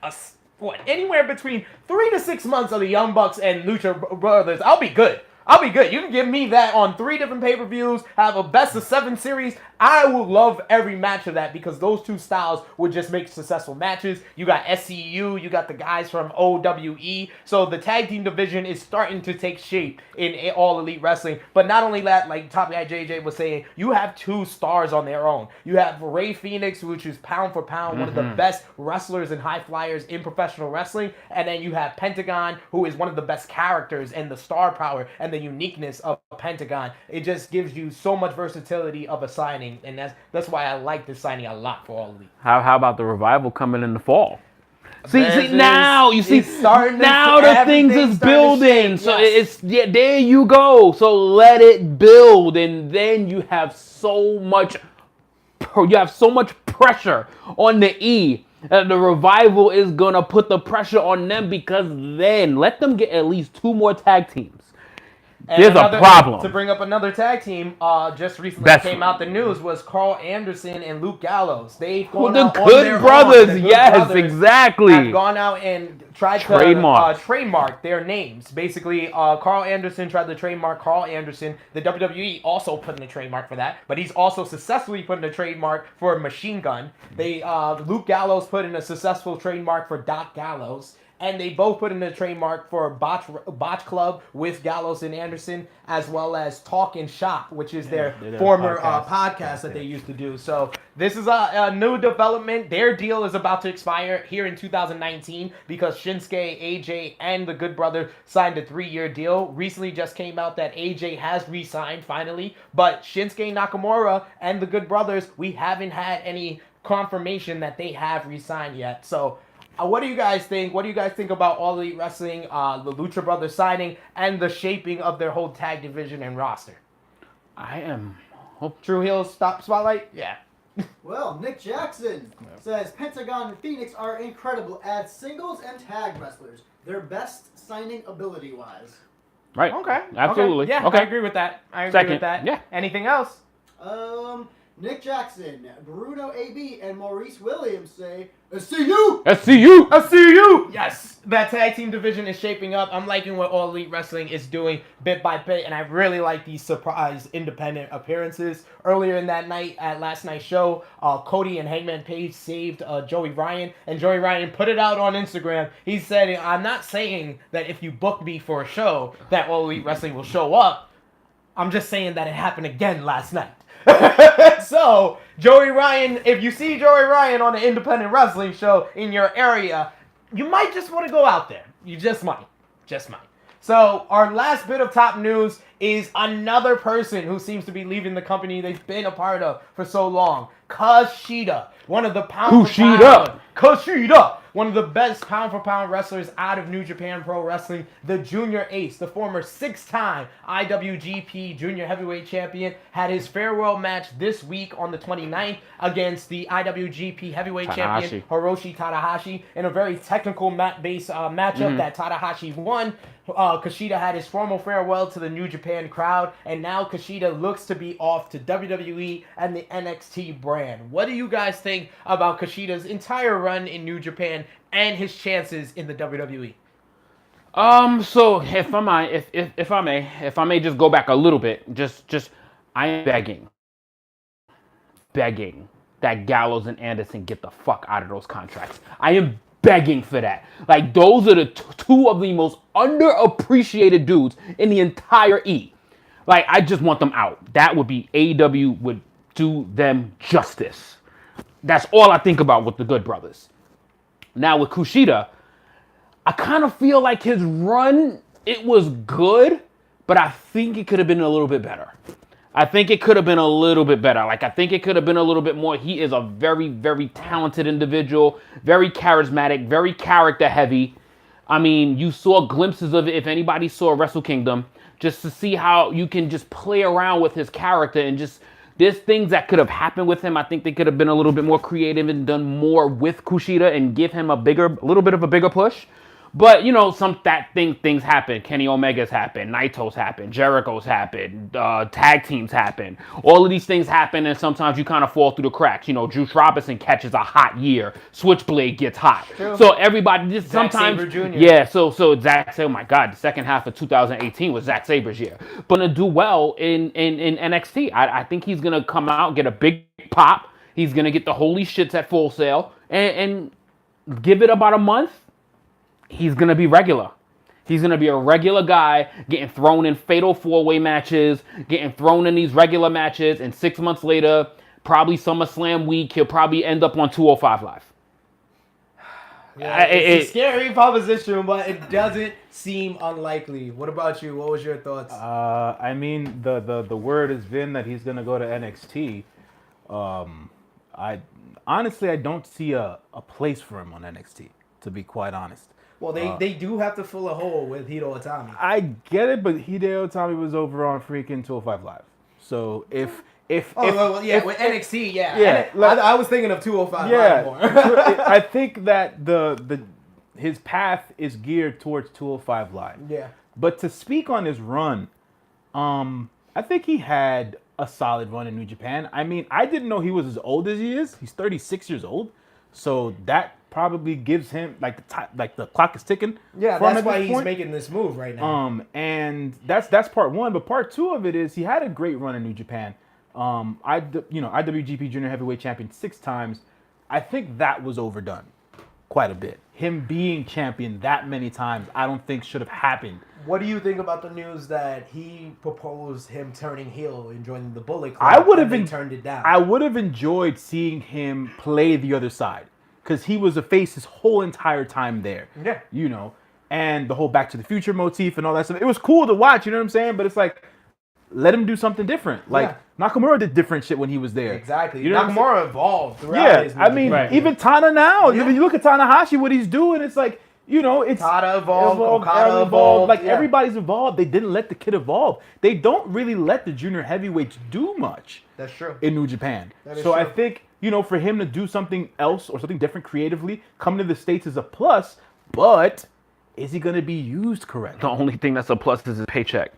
S1: anywhere between 3 to 6 months of the Young Bucks and Lucha Brothers. I'll be good. You can give me that on 3 different pay-per-views, have a best of 7 series. I will love every match of that because those two styles would just make successful matches. You got SCU, you got the guys from OWE. So the tag team division is starting to take shape in All Elite Wrestling. But not only that, like Top Guy JJ was saying, you have 2 stars on their own. You have Rey Fenix, which is pound for pound one of the best wrestlers and high flyers in professional wrestling. And then you have Pentagon, who is one of the best characters and the star power and the uniqueness of Pentagon. It just gives you so much versatility of a signing, and that's why I like this signing a lot for All Elite.
S2: How about the Revival coming in the fall? See,
S1: Now the
S2: things is building. So
S1: yes.
S2: There you go. So let it build, and then you have so much pressure on the E. The Revival is gonna put the pressure on them because then let them get at least 2 more tag teams.
S1: And
S2: there's a problem.
S1: To bring up another tag team, just recently came out the news was Carl Anderson and Luke Gallows. They've gone out on their
S2: brothers.
S1: own. The Good
S2: Yes,
S1: Brothers
S2: exactly.
S1: have gone out and tried to trademark their names. Basically, Carl Anderson tried to trademark Carl Anderson. The WWE also put in a trademark for that, but he's also successfully put in a trademark for Machine Gun. Luke Gallows put in a successful trademark for Doc Gallows. And they both put in a trademark for Botch Club with Gallows and Anderson, as well as Talk and Shop, which is their former podcast that they used to do. So this is a new development. Their deal is about to expire here in 2019 because Shinsuke, AJ, and the Good Brother signed a 3-year deal. Recently just came out that AJ has re-signed finally, but Shinsuke Nakamura and the Good Brothers, we haven't had any confirmation that they have re-signed yet. So what do you guys think? What do you guys think about All Elite Wrestling, the Lucha Brothers signing, and the shaping of their whole tag division and roster? True Heels spotlight? Yeah.
S4: Well, Nick Jackson says Pentagon and Phoenix are incredible as singles and tag wrestlers. Their best signing ability-wise.
S2: Right.
S1: Okay.
S2: Absolutely.
S1: Okay. Yeah,
S2: okay.
S1: I agree with that. Yeah. Anything else?
S4: Nick Jackson, Bruno AB, and Maurice Williams say, SCU!
S2: SCU!
S1: SCU! Yes, that tag team division is shaping up. I'm liking what All Elite Wrestling is doing bit by bit, and I really like these surprise independent appearances. Earlier in that night, at last night's show, Cody and Hangman Page saved Joey Ryan, and Joey Ryan put it out on Instagram. He said, I'm not saying that if you book me for a show, that All Elite Wrestling will show up. I'm just saying that it happened again last night. So, Joey Ryan, if you see Joey Ryan on an independent wrestling show in your area, you might just want to go out there. You just might. Just might. So, our last bit of top news is another person who seems to be leaving the company they've been a part of for so long. Kushida, one of the Kushida, one of the best pound-for-pound wrestlers out of New Japan Pro Wrestling, the Junior Ace, the former 6-time IWGP Junior Heavyweight Champion, had his farewell match this week on the 29th against the IWGP Heavyweight Champion, Hiroshi Tanahashi, in a very technical mat-based matchup that Tanahashi won. Kushida had his formal farewell to the New Japan crowd, and now Kushida looks to be off to WWE and the NXT brand. What do you guys think about Kushida's entire run in New Japan and his chances in the WWE?
S2: So if I may just go back a little bit, I am begging that Gallows and Anderson get the fuck out of those contracts. I am begging for that. Like, those are the two of the most underappreciated dudes in the entire E. Like, I just want them out. That would be, AEW would do them justice. That's all I think about with the Good Brothers. Now with Kushida, I kind of feel like his run, it was good, but I think it could have been a little bit better. I think it could have been a little bit better. Like, I think it could have been a little bit more. He is a very, very talented individual, very charismatic, very character heavy. I mean, you saw glimpses of it if anybody saw Wrestle Kingdom, just to see how you can just play around with his character and just, there's things that could have happened with him. I think they could have been a little bit more creative and done more with Kushida and give him a little bit of a bigger push. But, you know, things happen. Kenny Omega's happened. Naito's happened. Jericho's happened. Tag teams happen. All of these things happen, and sometimes you kind of fall through the cracks. You know, Juice Robinson catches a hot year. Switchblade gets hot. True. So everybody just sometimes... Zack Sabre Jr. Yeah, so Zack Sabre, oh my God, the second half of 2018 was Zack Sabre's year. But to do well in NXT, I think he's going to come out, get a big pop. He's going to get the holy shits at Full Sail, and give it about a month. He's going to be regular. He's going to be a regular guy getting thrown in fatal 4-way matches, getting thrown in these regular matches, and 6 months later, probably SummerSlam week, he'll probably end up on 205 Live.
S1: Yeah, it's a scary proposition, but it doesn't seem unlikely. What about you? What was your thoughts?
S3: I mean, the word has been that he's going to go to NXT. I don't see a place for him on NXT, to be quite honest.
S1: Well, they do have to fill a hole with Hideo Itami.
S3: I get it, but Hideo Itami was over on freaking 205 Live. So with
S1: NXT, yeah. I was thinking of 205 Live more.
S3: I think that his path is geared towards 205 Live. Yeah. But to speak on his run, I think he had a solid run in New Japan. I mean, I didn't know he was as old as he is. He's 36 years old. So that probably gives him the clock is ticking.
S1: Yeah, that's why he's making this move right now.
S3: And that's part one. But part two of it is he had a great run in New Japan. IWGP Junior Heavyweight Champion 6 times. I think that was overdone quite a bit. Him being champion that many times, I don't think should have happened.
S1: What do you think about the news that he proposed him turning heel and joining the Bullet Club? Turned it down.
S3: I would have enjoyed seeing him play the other side because he was a face his whole entire time there.
S1: Yeah.
S3: You know, and the whole Back to the Future motif and all that stuff. It was cool to watch, you know what I'm saying? But it's like, let him do something different. Like, Nakamura did different shit when he was there.
S1: Exactly.
S3: You know
S1: Nakamura evolved throughout his
S3: even Tana now. Yeah. If you look at Tanahashi, what he's doing, it's like, you know, it's
S1: Tada evolved, Okada evolved.
S3: Like, everybody's evolved. They didn't let the kid evolve. They don't really let the junior heavyweights do much.
S1: That's true.
S3: In New Japan.
S1: That is
S3: true.
S1: I
S3: think, you know, for him to do something else or something different creatively, coming to the States is a plus, but is he going to be used correctly?
S2: The only thing that's a plus is his paycheck.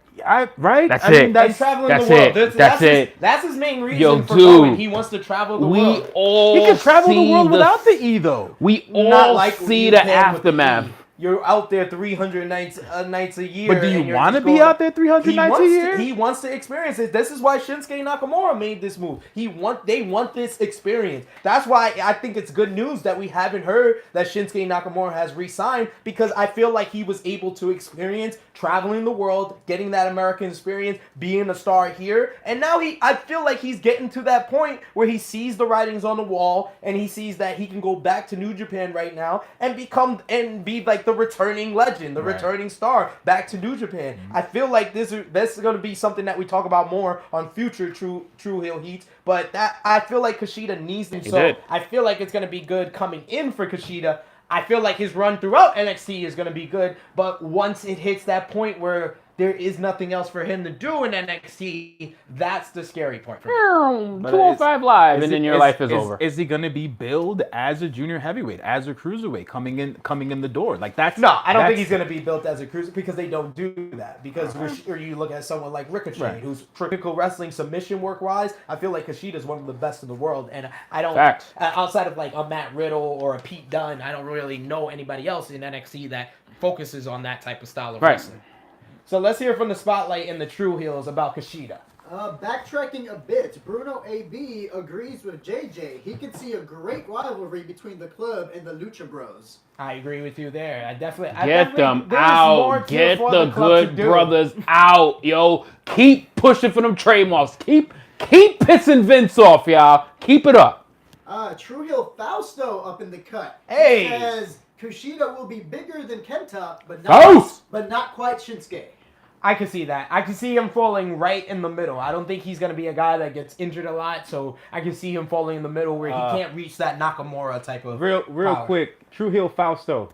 S3: Right?
S2: That's
S3: I mean,
S2: it.
S1: And traveling
S2: That's
S1: the world.
S2: it. That's it.
S1: That's his main reason
S2: Yo,
S1: for
S2: dude.
S1: going. He wants to travel the
S2: We
S1: world.
S2: all
S3: he can travel the
S2: see
S3: world without the E, though.
S2: We
S1: Not
S2: all
S1: like
S2: see
S1: you
S2: the
S1: can with the
S2: aftermath.
S1: E. You're out there 300 nights a year.
S3: But do you
S1: and you're
S3: want to
S1: just
S3: be
S1: going-
S3: out there 300 nights a year?
S1: He wants to experience it. This is why Shinsuke Nakamura made this move. They want this experience. That's why I think it's good news that we haven't heard that Shinsuke Nakamura has re-signed, because I feel like he was able to experience traveling the world, getting that American experience, being a star here, and now I feel like he's getting to that point where he sees the writings on the wall and he sees that he can go back to New Japan right now and be like the returning legend, the returning star back to New Japan.
S3: Mm-hmm.
S1: I feel like this is going to be something that we talk about more on future True Heel Heats, but that I feel like Kushida needs them. So
S2: did.
S1: I feel like it's going to be good coming in for Kushida. I feel like his run throughout NXT is going to be good, but once it hits that point where there is nothing else for him to do in NXT, that's the scary point for me.
S2: 205 Live, and then your life is over.
S3: Is he going to be billed as a junior heavyweight, as a cruiserweight, coming in the door? Like that's
S1: No, I don't think
S3: that's-
S1: he's going to be built as a cruiser, because they don't do that. Because or you look at someone like Ricochet,
S3: Right.
S1: who's typical wrestling submission work wise. I feel like Kushida's one of the best in the world, and I don't
S2: Facts.
S1: outside of like a Matt Riddle or a Pete Dunne, I don't really know anybody else in NXT that focuses on that type of style of
S2: Right.
S1: wrestling. So let's hear from the Spotlight and the True Heels about Kushida.
S4: Backtracking a bit, Bruno AB agrees with JJ. He can see a great rivalry between the club and the Lucha Bros.
S1: I agree with you there. I definitely
S2: Get them
S1: there's more
S2: out.
S1: here
S2: Get
S1: for
S2: the
S1: club to
S2: good
S1: do.
S2: brothers out, yo. Keep pushing for them trademarks. Keep pissing Vince off, y'all. Keep it up.
S4: True Heel Fausto up in the cut.
S1: Hey!
S4: He says Kushida will be bigger than Kenta,
S2: Faust!
S4: but not quite Shinsuke.
S1: I can see that. I can see him falling right in the middle. I don't think he's going to be a guy that gets injured a lot, so I can see him falling in the middle where he can't reach that Nakamura type of
S3: real
S1: power.
S3: quick. True Heel Fausto.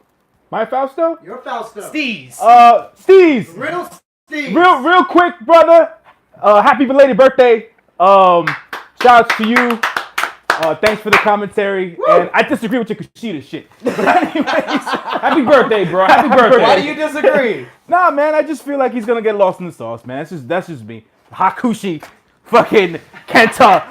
S3: My Fausto?
S4: You're Fausto.
S1: Steez.
S3: Steez.
S4: Real Steve.
S3: Real quick, brother. Happy belated birthday. Shout outs to you. Thanks for the commentary.
S1: Woo!
S3: And I disagree with your Kushida shit. But anyways, happy birthday, bro. Happy birthday.
S1: Why do you disagree?
S3: Nah, man, I just feel like he's gonna get lost in the sauce, man. That's just me. Hakushi, fucking Kenta,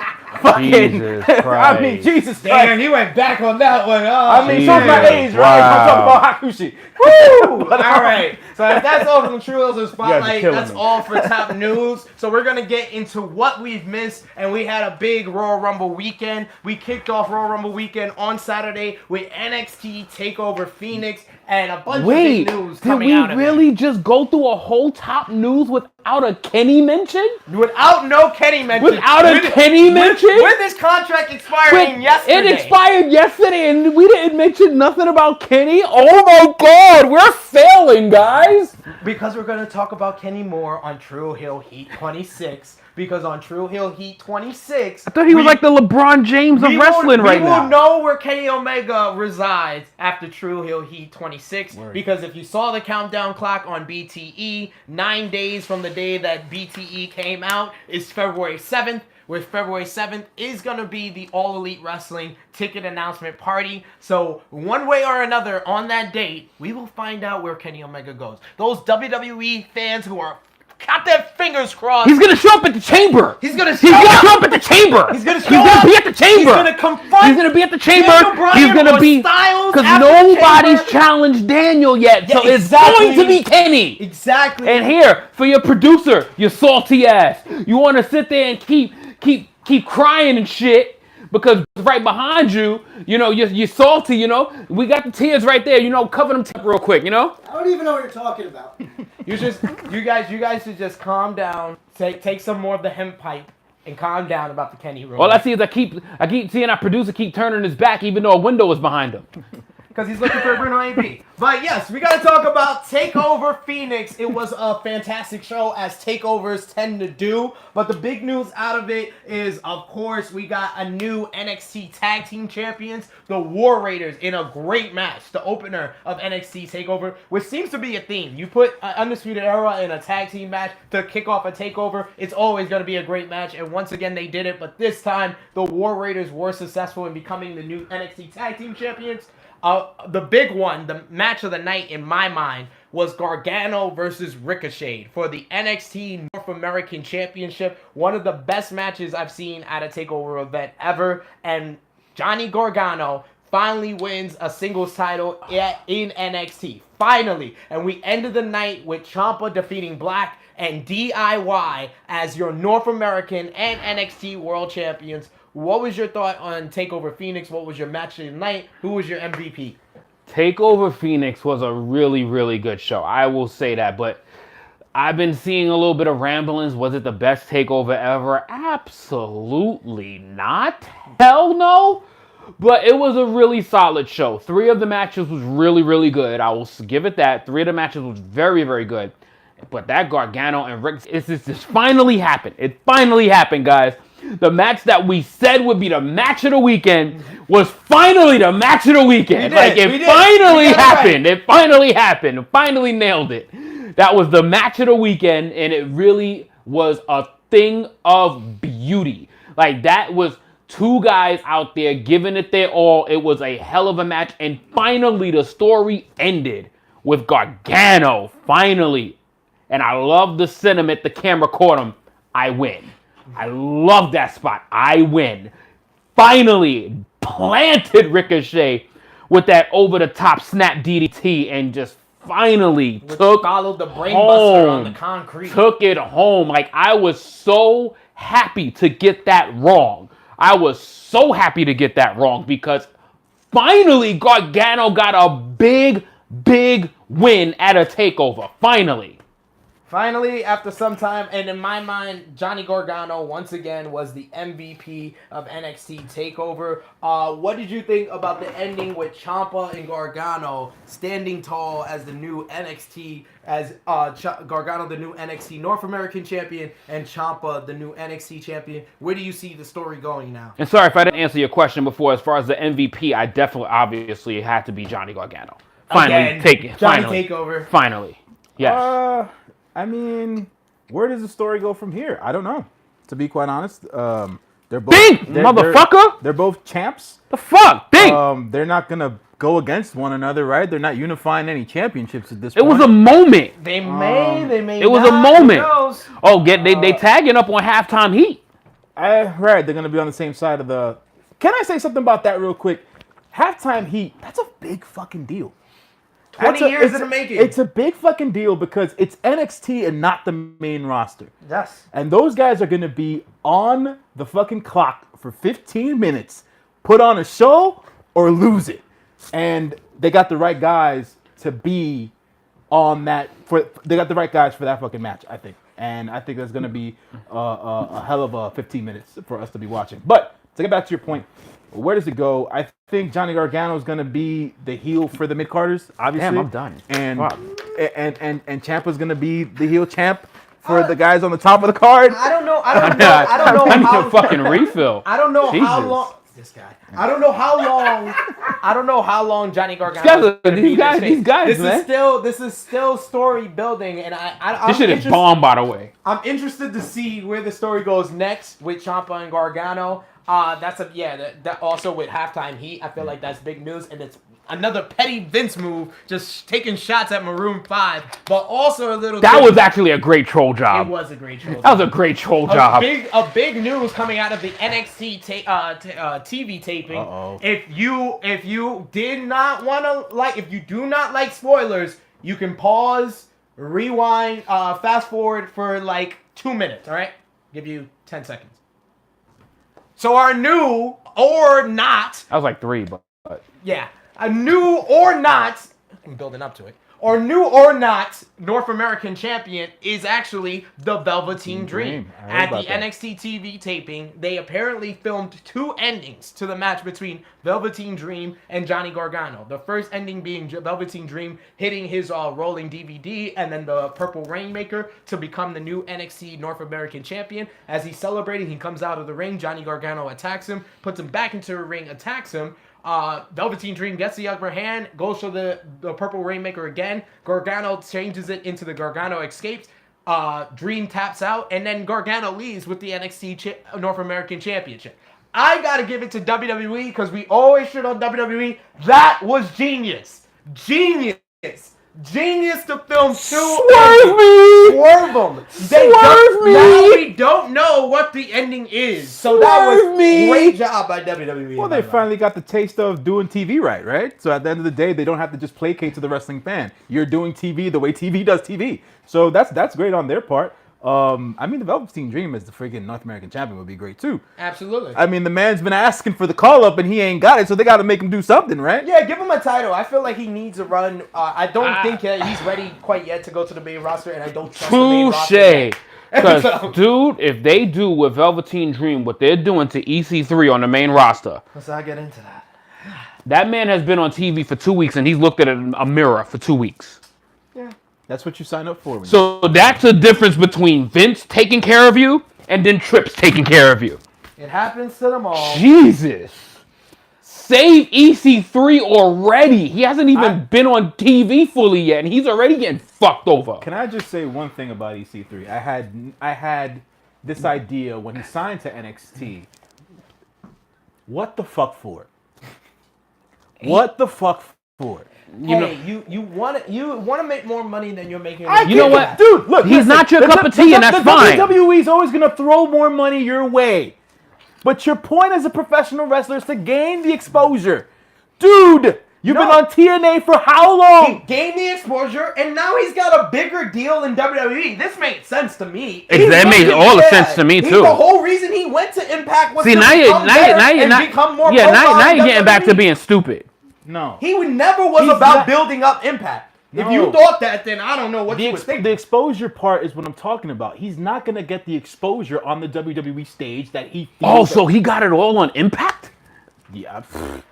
S3: fucking.
S2: Jesus
S3: I mean,
S2: Christ.
S3: Jesus Christ.
S1: Damn, he went back on that one. Oh,
S3: I mean, shows my
S1: man.
S3: age, right? I'm talking
S2: Wow.
S3: about Hakushi.
S1: Woo! All right. So if that's all from True Heels and
S3: guys are
S1: Spotlight,
S3: killing
S1: that's
S3: me.
S1: all for top news. So we're going to get into what we've missed. And we had a big Royal Rumble weekend. We kicked off Royal Rumble weekend on Saturday with NXT TakeOver Phoenix and a bunch of
S2: Wait,
S1: big news
S2: did
S1: coming
S2: we
S1: out of
S2: really just go through a whole top news without a Kenny mention?
S1: it. Without no Kenny mention.
S2: Without a Kenny mention?
S1: With this contract expiring yesterday.
S2: It expired yesterday and we didn't mention nothing about Kenny? Oh my God, we're failing, guys.
S1: Because we're going to talk about Kenny Moore on True Heel Heat 26. Because on True Heel Heat 26...
S2: I thought he was like the LeBron James of wrestling right now.
S1: We will know where Kenny Omega resides after True Heel Heat 26. Because if you saw the countdown clock on BTE, 9 days from the day that BTE came out is February 7th. With February 7th is going to be the All Elite Wrestling ticket announcement party. So one way or another on that date, we will find out where Kenny Omega goes. Those WWE fans who are got their fingers crossed.
S2: He's gonna show up at the chamber.
S1: He's gonna
S2: show up at the chamber.
S1: He's gonna
S2: be at the chamber.
S1: He's gonna confront.
S2: He's gonna be at the chamber.
S1: Daniel Bryan
S2: He's gonna
S1: or
S2: be
S1: Styles
S2: because
S1: after the
S2: nobody's
S1: chamber.
S2: challenged Daniel yet, so
S1: Yeah,
S2: it's
S1: exactly.
S2: going to be Kenny.
S1: Exactly.
S2: And here for your producer, your salty ass, you want to sit there and keep crying and shit. Because right behind you, you know, you're salty, you know. We got the tears right there, you know. Cover them real quick, you know.
S4: I don't even know what you're talking about.
S1: You guys should just calm down. Take some more of the hemp pipe and calm down about the Kenny rumor.
S2: All I see is I keep seeing our producer keep turning his back, even though a window is behind him.
S1: Because he's looking for Bruno AB. But yes, we got to talk about TakeOver Phoenix. It was a fantastic show, as takeovers tend to do. But the big news out of it is, of course, we got a new NXT Tag Team Champions, the War Raiders, in a great match. The opener of NXT TakeOver, which seems to be a theme. You put Undisputed Era in a tag team match to kick off a TakeOver, it's always going to be a great match. And once again, they did it. But this time, the War Raiders were successful in becoming the new NXT Tag Team Champions. The big one, the match of the night in my mind, was Gargano versus Ricochet for the NXT North American Championship. One of the best matches I've seen at a TakeOver event ever. And Johnny Gargano finally wins a singles title in NXT. Finally. And we ended the night with Ciampa defeating Black and DIY as your North American and NXT World Champions. What was your thought on TakeOver Phoenix? What was your match of the night? Who was your MVP?
S2: TakeOver Phoenix was a really, really good show. I will say that, but I've been seeing a little bit of ramblings. Was it the best TakeOver ever? Absolutely not. Hell no. But it was a really solid show. 3 of the matches was really, really good. I will give it that. 3 of the matches was very, very good. But that Gargano and Rick, it's just finally happened. It finally happened, guys. The match that we said would be the match of the weekend was finally the match of the weekend. It finally happened. It finally happened. It finally nailed it. That was the match of the weekend, and it really was a thing of beauty. Like, that was 2 guys out there giving it their all. It was a hell of a match, and finally the story ended with Gargano, finally. And I love the sentiment the camera caught him. I win. I love that spot. I win. Finally planted Ricochet with that over-the-top snap DDT and just finally
S1: followed the brainbuster on the concrete.
S2: Took it home. Like, I was so happy to get that wrong. I was so happy to get that wrong because finally Gargano got a big, big win at a TakeOver.
S1: Finally, after some time, and in my mind, Johnny Gargano once again was the MVP of NXT TakeOver. What did you think about the ending with Ciampa and Gargano standing tall as the new NXT, Gargano the new NXT North American Champion and Ciampa the new NXT Champion? Where do you see the story going now?
S2: And sorry if I didn't answer your question before. As far as the MVP, I definitely, obviously, it had to be Johnny Gargano. Finally, take it.
S1: Johnny
S2: Finally.
S1: TakeOver.
S2: Finally. Yes.
S3: I mean, where does the story go from here? I don't know. To be quite honest, they're both
S2: motherfucker.
S3: They're both champs.
S2: The fuck, Bing.
S3: They're not gonna go against one another, right? They're not unifying any championships at this point.
S2: It was a moment.
S1: They may.
S2: It was a moment. Oh, they tagging up on halftime heat.
S3: Right, they're gonna be on the same side of the. Can I say something about that real quick? Halftime heat. That's a big fucking deal.
S1: 20 years in the making.
S3: It's a big fucking deal because it's NXT and not the main roster.
S1: Yes.
S3: And those guys are going to be on the fucking clock for 15 minutes, put on a show or lose it. And they got the right guys to be on that. They got the right guys for that fucking match, I think. And I think that's going to be a hell of a 15 minutes for us to be watching. But to get back to your point, where does it go? I think Johnny Gargano is going to be the heel for the mid-carders, obviously.
S2: Damn, I'm done.
S3: And Ciampa's going to be the heel champ for the guys on the top of the card.
S1: I don't know.
S2: I need a fucking refill.
S1: I don't know how long. This guy. I don't know how long Johnny Gargano.
S2: These guys, man.
S1: This is still story building, and
S2: this shit is bomb, by the way.
S1: I'm interested to see where the story goes next with Ciampa and Gargano. That also with halftime heat. I feel like that's big news, and it's another petty Vince move, just taking shots at Maroon 5, but also a little.
S2: That was actually a great troll job.
S1: It was a great troll job.
S2: That was a great troll job.
S1: A big news coming out of the NXT TV taping.
S3: Uh-oh.
S1: If you did not want to if you do not like spoilers, you can pause, rewind, fast forward for like 2 minutes. All right, give you 10 seconds. So our new or not.
S2: I was like 3, but.
S1: Yeah. A new or not. I'm building up to it. Or new or not North American champion is actually the Velveteen Dream. At the NXT TV taping, they apparently filmed 2 endings to the match between Velveteen Dream and Johnny Gargano. The first ending being Velveteen Dream hitting his rolling DVD, and then the Purple Rainmaker to become the new NXT North American champion. As he's celebrating, he comes out of the ring. Johnny Gargano attacks him, puts him back into the ring, attacks him. Velveteen Dream gets the upper hand, goes for the Purple Rainmaker again. Gargano changes it into the Gargano Escapes. Dream taps out, and then Gargano leaves with the NXT North American Championship. I gotta give it to WWE because we always shit on WWE. That was genius. Genius. Genius to film 2.
S2: Swerve me!
S1: Swerve them.
S2: Swerve me!
S1: Now we don't know what the ending is. So that was
S2: Swerve me!
S1: great job by WWE.
S3: Well, they finally got the taste of doing TV right? So at the end of the day, they don't have to just placate to the wrestling fan. You're doing TV the way TV does TV. So that's great on their part. I mean, the Velveteen Dream as the freaking North American champion would be great too.
S1: Absolutely.
S3: I mean, the man's been asking for the call up and he ain't got it, so they got to make him do something, right?
S1: Yeah, give him a title. I feel like he needs a run. I don't think he's ready quite yet to go to the main roster, and I don't trust the main roster.
S2: Touche. Because, dude, if they do with Velveteen Dream what they're doing to EC3 on the main roster,
S1: Let's not get into that.
S2: that man has been on TV for 2 weeks and he's looked at a mirror for 2 weeks.
S1: Yeah.
S3: That's what you sign up for.
S2: So that's the difference between Vince taking care of you and then Trips taking care of you.
S1: It happens to them all.
S2: Jesus. Save EC3 already. He hasn't even been on TV fully yet, and he's already getting fucked over.
S3: Can I just say one thing about EC3? I had this idea when he signed to NXT. What the fuck for? What the fuck for?
S1: You want to make more money than you're making.
S2: You know what?
S3: Dude, look.
S2: He's not your cup of tea, and that's fine.
S3: WWE's always going to throw more money your way. But your point as a professional wrestler is to gain the exposure. Dude, you've been on TNA for how long?
S1: He gained the exposure, and now he's got a bigger deal in WWE. This made sense to me.
S2: That made all the sense to me, too.
S1: The whole reason he went to Impact was
S2: See,
S1: to
S2: now
S1: become better
S2: you're
S1: and
S2: not.
S1: become more
S2: Yeah, now
S1: profile
S2: you're
S1: in
S2: getting back to
S1: WWE.
S2: being stupid.
S3: No.
S1: He never was
S3: He's
S1: about
S3: not-
S1: building up Impact. If
S3: No.
S1: you thought that, then I don't know what you would think.
S3: The exposure part is what I'm talking about. He's not going to get the exposure on the WWE stage that he feels.
S2: Oh, so he got it all on Impact?
S3: Yeah.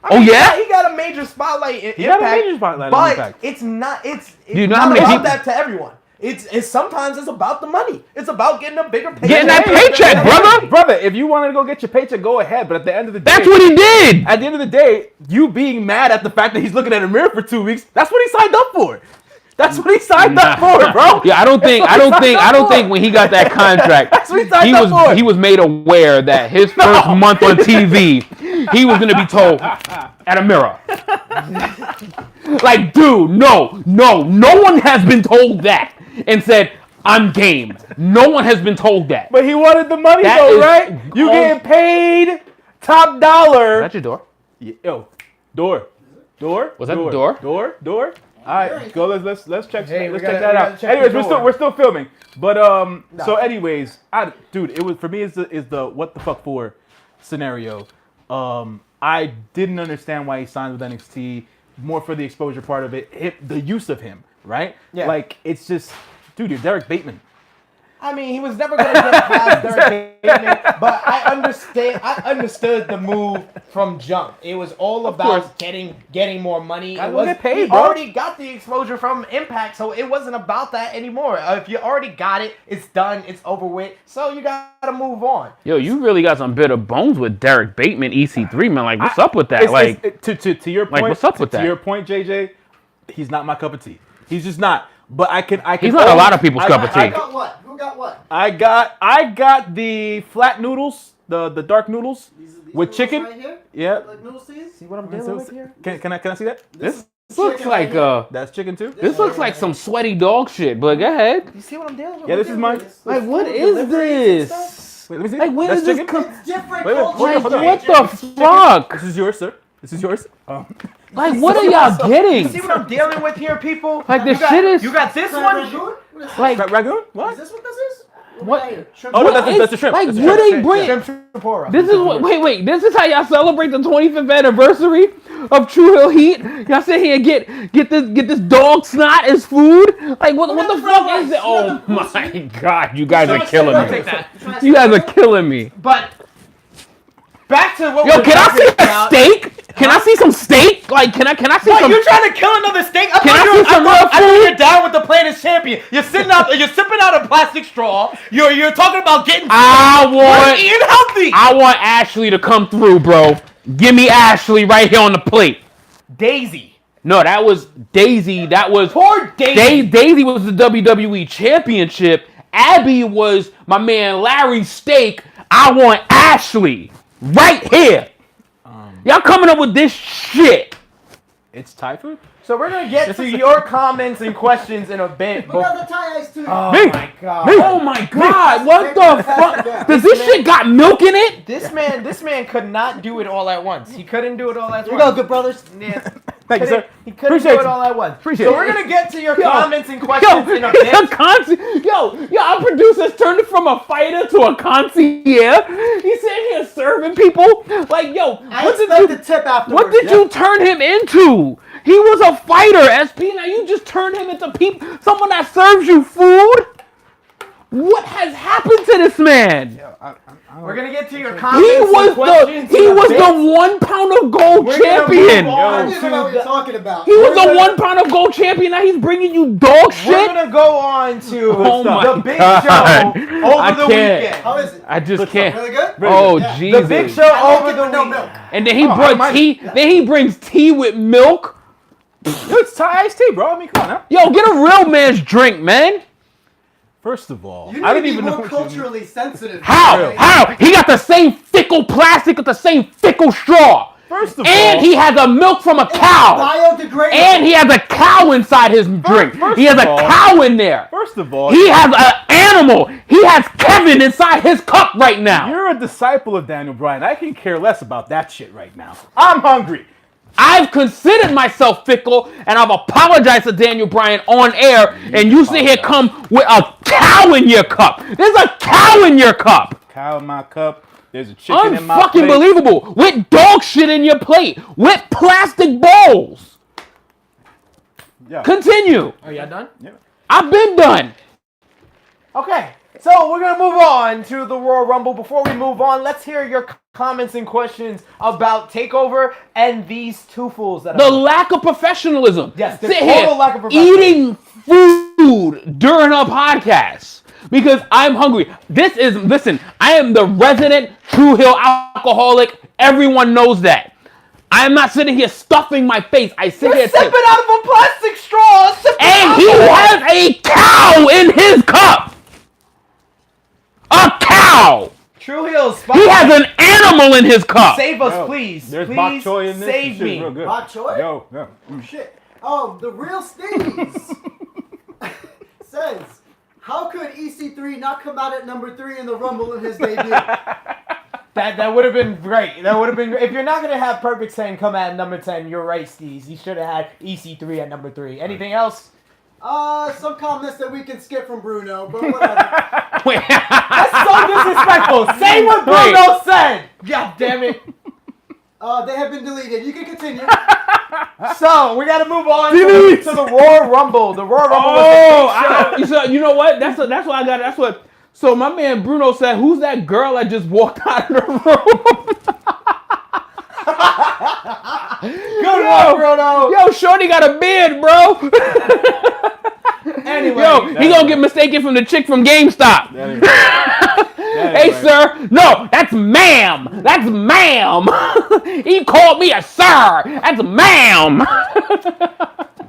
S2: Oh, yeah?
S1: He got a major spotlight in
S3: He
S1: Impact.
S3: got a major spotlight on
S1: but
S3: Impact.
S1: it's not. It's
S2: you know how
S1: not
S2: many
S1: about
S2: people-
S1: that to everyone. It's sometimes it's about the money. It's about getting a bigger paycheck.
S2: Getting that paycheck, brother.
S3: Brother, if you wanted to go get your paycheck, go ahead. But at the end of the day,
S2: That's what he did.
S3: At the end of the day, you being mad at the fact that he's looking at a mirror for 2 weeks, that's what he signed up for. That's what he signed up for, bro.
S2: Yeah, I don't think when he got that contract,
S3: That's what he signed up for.
S2: he was made aware that his first month on TV, he was gonna be told at a mirror. Like, dude, no one has been told that and said, I'm game. No one has been told that.
S3: But he wanted the money
S2: That
S3: though,
S2: is
S3: right? You
S2: all-
S3: getting paid top dollar.
S2: Is that your door?
S3: Yo, door.
S2: Was that the door?
S3: Door. All right, go. Let's check.
S1: Hey,
S3: let's
S1: we
S3: check
S1: gotta
S3: that out.
S1: check
S3: Anyways,
S1: the door.
S3: we're still filming. But so anyways, dude, it was for me is the what the fuck for scenario. I didn't understand why he signed with NXT. More for the exposure part of it, the use of him, right?
S1: Yeah.
S3: Like it's just, dude, you're Derek Bateman.
S1: I mean, he was never going to get past Derek Bateman, but I understood the move from jump. It was all about getting more money.
S3: Gotta
S1: It
S3: go
S1: was,
S3: get paid,
S1: he
S3: bro.
S1: already got the exposure from Impact, so it wasn't about that anymore. If you already got it, it's done, it's over with, so you got to move on.
S2: Yo, you really got some bitter bones with Derek Bateman, EC3, man. Like, what's up with that?
S3: To your point.
S2: like, what's up with that?
S3: To your point, JJ, he's not my cup of tea. He's just not. But I can.
S2: He's not a lot of people's cup of tea.
S4: Who got what? Who got what?
S3: I got the flat noodles, the dark noodles
S4: These
S3: with
S4: noodles
S3: chicken.
S4: Right here?
S3: Yeah.
S4: Like noodle seeds?
S1: See what I'm dealing with here?
S3: Can I see that?
S2: This
S4: is
S2: looks
S4: chicken
S2: like
S4: right here.
S3: That's chicken too.
S2: this looks like some sweaty dog shit. But go ahead.
S1: You see what I'm dealing with?
S3: Yeah, this is mine.
S2: Like, what is this?
S3: Wait, let me see.
S2: Like, where
S3: That's
S2: does this
S3: chicken.
S2: come?
S4: It's different
S3: Wait,
S4: culture.
S3: hold on.
S2: What the fuck?
S3: This is yours, sir. This is yours.
S2: Like, what are y'all
S1: You
S2: getting?
S1: see what I'm dealing with here, people?
S2: Like, this
S1: You got-
S2: shit is-
S1: You got this
S4: Is that
S1: one?
S4: ragoon? What is this?
S2: Like,
S3: Ragoon?
S4: Is
S3: What?
S4: this what this is?
S2: What?
S4: Right here. Shrimp
S3: Oh, no,
S4: boil.
S3: that's the shrimp.
S2: Like,
S3: That's the
S2: what
S3: shrimp.
S2: they bring?
S1: Shrimp tempura.
S2: This is what. Wait. This is how y'all celebrate the 25th anniversary of True Hill Heat. Y'all sit here and get this dog snot as food. Like, what the fuck is it? Oh my god, you guys are killing
S1: I'll take
S2: me.
S1: that.
S2: You guys are killing me.
S1: But back to what
S2: Yo,
S1: we're
S2: can I
S1: talking
S2: see a
S1: about.
S2: steak? Can I see some steak? Like, can I see
S1: What,
S2: some?
S1: you trying to kill another steak?
S2: Can I see some real
S1: I thought
S2: food?
S1: you're down with the Planet Champion. You're sipping out a plastic straw. You're talking about getting.
S2: I
S1: You're eating healthy.
S2: want Ashley to come through, bro. Give me Ashley right here on the plate.
S1: Daisy.
S2: No, that was Daisy. That was
S1: Poor Daisy.
S2: Daisy was the WWE Championship. Abby was my man Larry Steak. I want Ashley right here. Y'all coming up with this shit.
S3: It's Thai food.
S1: So we're gonna get to your comments and questions in a bit.
S4: We got the Thai ice too.
S1: Oh
S2: Me.
S1: my god.
S2: Oh my God! What the fuck? Does this shit got milk in it?
S1: This man could not do it all at once. He couldn't do it all at
S4: Here
S1: once.
S4: we go, good brothers.
S1: Yeah.
S3: Thank you, sir.
S1: He couldn't
S3: Appreciate
S1: do it
S3: you.
S1: all at once.
S3: Appreciate
S1: so
S3: it.
S1: we're gonna get to your comments and questions in a bit.
S2: Our producers turned it from a fighter to a concierge. He's sitting here serving people. Like, yo,
S4: I
S2: what did
S4: expect
S2: you?
S4: a tip afterwards.
S2: What did you turn him into? He was a fighter, SP. Now you just turned him into someone that serves you food. What has happened to this man?
S1: We're gonna get to your
S2: He
S1: comments and
S2: was
S1: questions.
S2: the
S1: in a bit.
S2: 1 pound of gold
S1: We're gonna
S2: champion.
S1: move
S4: I
S1: on
S4: don't even know what
S1: to
S4: you're talking about.
S2: He was
S1: We're
S2: a
S1: gonna-
S2: 1 pound of gold champion. Now he's bringing you dog
S1: We're
S2: shit.
S1: gonna go on to
S2: Oh my
S1: the big
S2: God.
S1: show over
S2: I
S1: the
S2: can't.
S1: weekend.
S4: How is it?
S2: I just can't.
S4: Really good?
S2: Oh
S4: Yeah.
S2: Jesus!
S1: The big show
S4: I like
S1: over
S4: it
S1: the
S4: with no
S1: weekend.
S4: milk.
S2: And then he
S3: I
S2: brought
S3: might-
S2: tea. Then he brings tea with milk.
S3: Yo, it's Thai iced tea, bro. I mean, come on now.
S2: Yo, get a real man's drink, man.
S3: First of all,
S4: You need
S3: I
S4: to
S3: don't
S4: be
S3: even know
S4: more
S3: what you mean.
S4: culturally sensitive.
S2: How?
S4: Right?
S2: How? He got the same fickle plastic with the same fickle straw.
S3: First of
S2: And
S3: all,
S2: he has a milk from a cow.
S4: Biodegradable.
S2: And he has a cow inside his drink.
S3: first
S2: He has
S3: of
S2: a
S3: all-
S2: cow in there.
S3: First of all,
S2: He has an animal. He has Kevin inside his cup right now.
S3: you're a disciple of Daniel Bryan. I can care less about that shit right now. I'm hungry.
S2: I've considered myself fickle, and I've apologized to Daniel Bryan on air, and you sit here come with a cow in your cup. There's a cow in your cup.
S3: Cow in my cup. There's a chicken in my
S2: Unfucking
S3: plate.
S2: believable. With dog shit in your plate. With plastic bowls.
S3: Yeah.
S2: Continue.
S1: Are y'all done?
S3: Yeah.
S2: I've been done.
S1: Okay, so we're gonna move on to the Royal Rumble. Before we move on, let's hear your comments and questions about Takeover and these two fools that
S2: The
S1: are.
S2: lack of professionalism.
S1: Yes, the
S2: Sit
S1: total
S2: here
S1: lack of professionalism.
S2: eating food during a podcast because I'm hungry. Listen, I am the resident True Hill alcoholic. Everyone knows that. I am not sitting here stuffing my face. I sit here
S1: sipping out of a plastic straw,
S2: and he has a cow in his cup. A cow.
S1: True Hills.
S2: He has an animal in his cup.
S1: Save us,
S3: Yo,
S1: please.
S3: There's
S1: Please
S3: bok choy in this.
S1: save
S3: This shit's
S1: me.
S3: real good.
S4: Bok choy?
S3: Yo.
S4: Shit. Oh, the real Steves says, how could EC3 not come out at number 3 in the Rumble in his debut?
S1: That would have been great. That would have been great. If you're not gonna have Perfect 10 come at number 10, you're right, Steez. You should have had EC3 at number 3. Anything else?
S4: Some comments that we can skip from Bruno, but whatever.
S2: Wait.
S1: That's so disrespectful. Say what Bruno said. God damn it.
S4: They have been deleted. You can continue.
S1: So we gotta move on to the Royal Rumble. The Royal Rumble was the big show.
S2: You know what? That's what I got. That's what. So my man Bruno said, "Who's that girl that just walked out of the room?"
S1: Good one, Bruno.
S2: Yo, Shorty got a beard, bro.
S1: Anyway,
S2: Yo, he gonna get mistaken from the chick from GameStop. Hey, sir. No, that's ma'am. That's ma'am. He called me a sir. That's ma'am.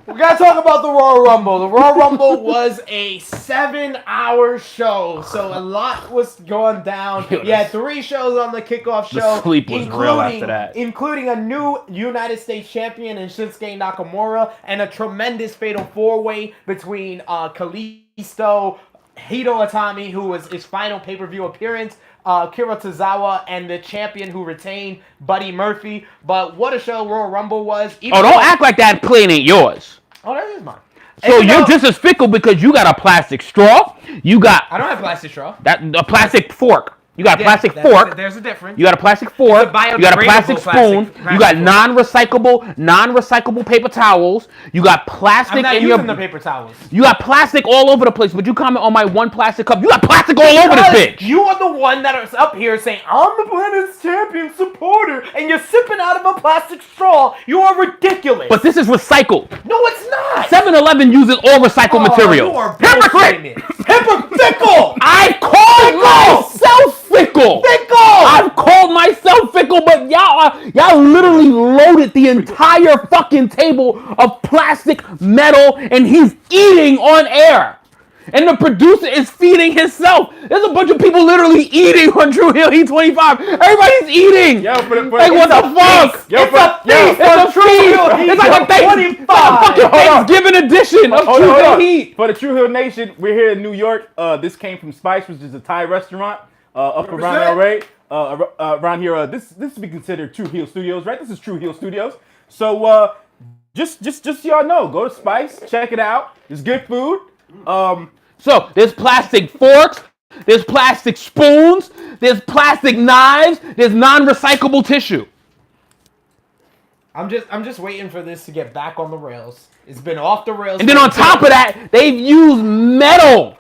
S1: we gotta talk about the Royal Rumble. The Royal Rumble was a 7-hour show, so a lot was going down.
S2: Yo,
S1: You had 3 shows on the kickoff show.
S2: The sleep was real after that.
S1: Including a new United States champion in Shinsuke Nakamura and a tremendous fatal 4-way between Kalisto, Hito Itami, who was his final pay-per-view appearance, Kira Tozawa, and the champion who retained, Buddy Murphy. But what a show Royal Rumble was.
S2: Oh, don't act like that plane ain't yours.
S1: Oh, that is mine.
S2: So
S1: Even
S2: you're
S1: though-
S2: just as fickle because you got a plastic straw. You got
S1: I don't have plastic straw.
S2: a plastic fork. You got a plastic
S1: That's-
S2: fork.
S1: There's a difference.
S2: You got a plastic fork.
S1: It's a
S2: You got a plastic
S1: biodegradable
S2: spoon.
S1: plastic
S2: You got
S1: fork.
S2: non-recyclable paper towels. You got plastic
S1: I'm not
S2: in
S1: using
S2: your.
S1: the paper towels.
S2: You got plastic all over the place. But you comment on my one plastic cup. You got plastic all over this
S1: Because
S2: bitch.
S1: you are the one that is up here saying, I'm the planet's champion supporter, and you're sipping out of a plastic straw. You are ridiculous.
S2: But this is recycled.
S1: no, it's not.
S2: 7-Eleven uses all recycled material.
S1: You are
S2: Hypocrite.
S1: Hypocritical.
S2: I called myself fickle. I've called myself fickle, but y'all literally loaded the entire fucking table of plastic metal, and he's eating on air. And the producer is feeding himself. There's a bunch of people literally eating on True Heel Heat 25. Everybody's eating.
S3: Yo,
S2: Like, what the fuck?
S3: Yo,
S1: It's a feast.
S2: It's a
S1: True Heel
S2: feast.
S1: Heat
S2: It's like a
S1: 25.
S2: fucking Thanksgiving edition of True Heel Heat.
S3: For the True Heel Nation, we're here in New York. This came from Spice, which is a Thai restaurant up around LA. Around here, this would be considered True Heel Studios, right? This is True Heel Studios. So just so y'all know, go to Spice, check it out. It's good food.
S2: So there's plastic forks, there's plastic spoons, there's plastic knives, there's non-recyclable tissue.
S1: I'm just waiting for this to get back on the rails. It's been off the rails.
S2: And then on top of that, they've used metal.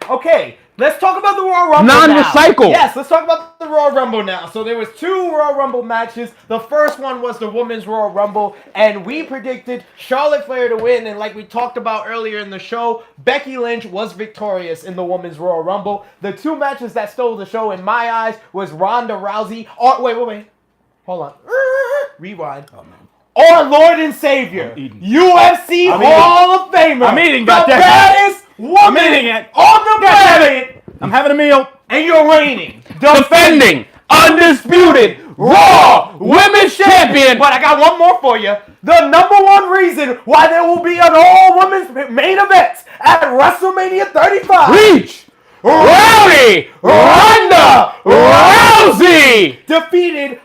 S1: Okay, let's talk about the Royal Rumble
S2: Non-recycle.
S1: now. Yes, let's talk about the Royal Rumble now. So there was 2 Royal Rumble matches. The first one was the Women's Royal Rumble, and we predicted Charlotte Flair to win. And like we talked about earlier in the show, Becky Lynch was victorious in the Women's Royal Rumble. The 2 matches that stole the show in my eyes was Ronda Rousey. Wait. Hold on. Rewind. Oh, man. Our Lord and Savior, UFC Hall of Famer.
S3: I'm eating,
S1: the
S3: goddamn.
S1: baddest woman
S3: I'm eating it.
S1: on the planet.
S3: I'm having a meal.
S1: And you're reigning,
S2: Defending, undisputed, Raw Women's Champion.
S1: But I got one more for you. The number one reason why there will be an all-women's main event at WrestleMania 35.
S2: Reach, Rowdy, Ronda Rousey.
S1: Defeated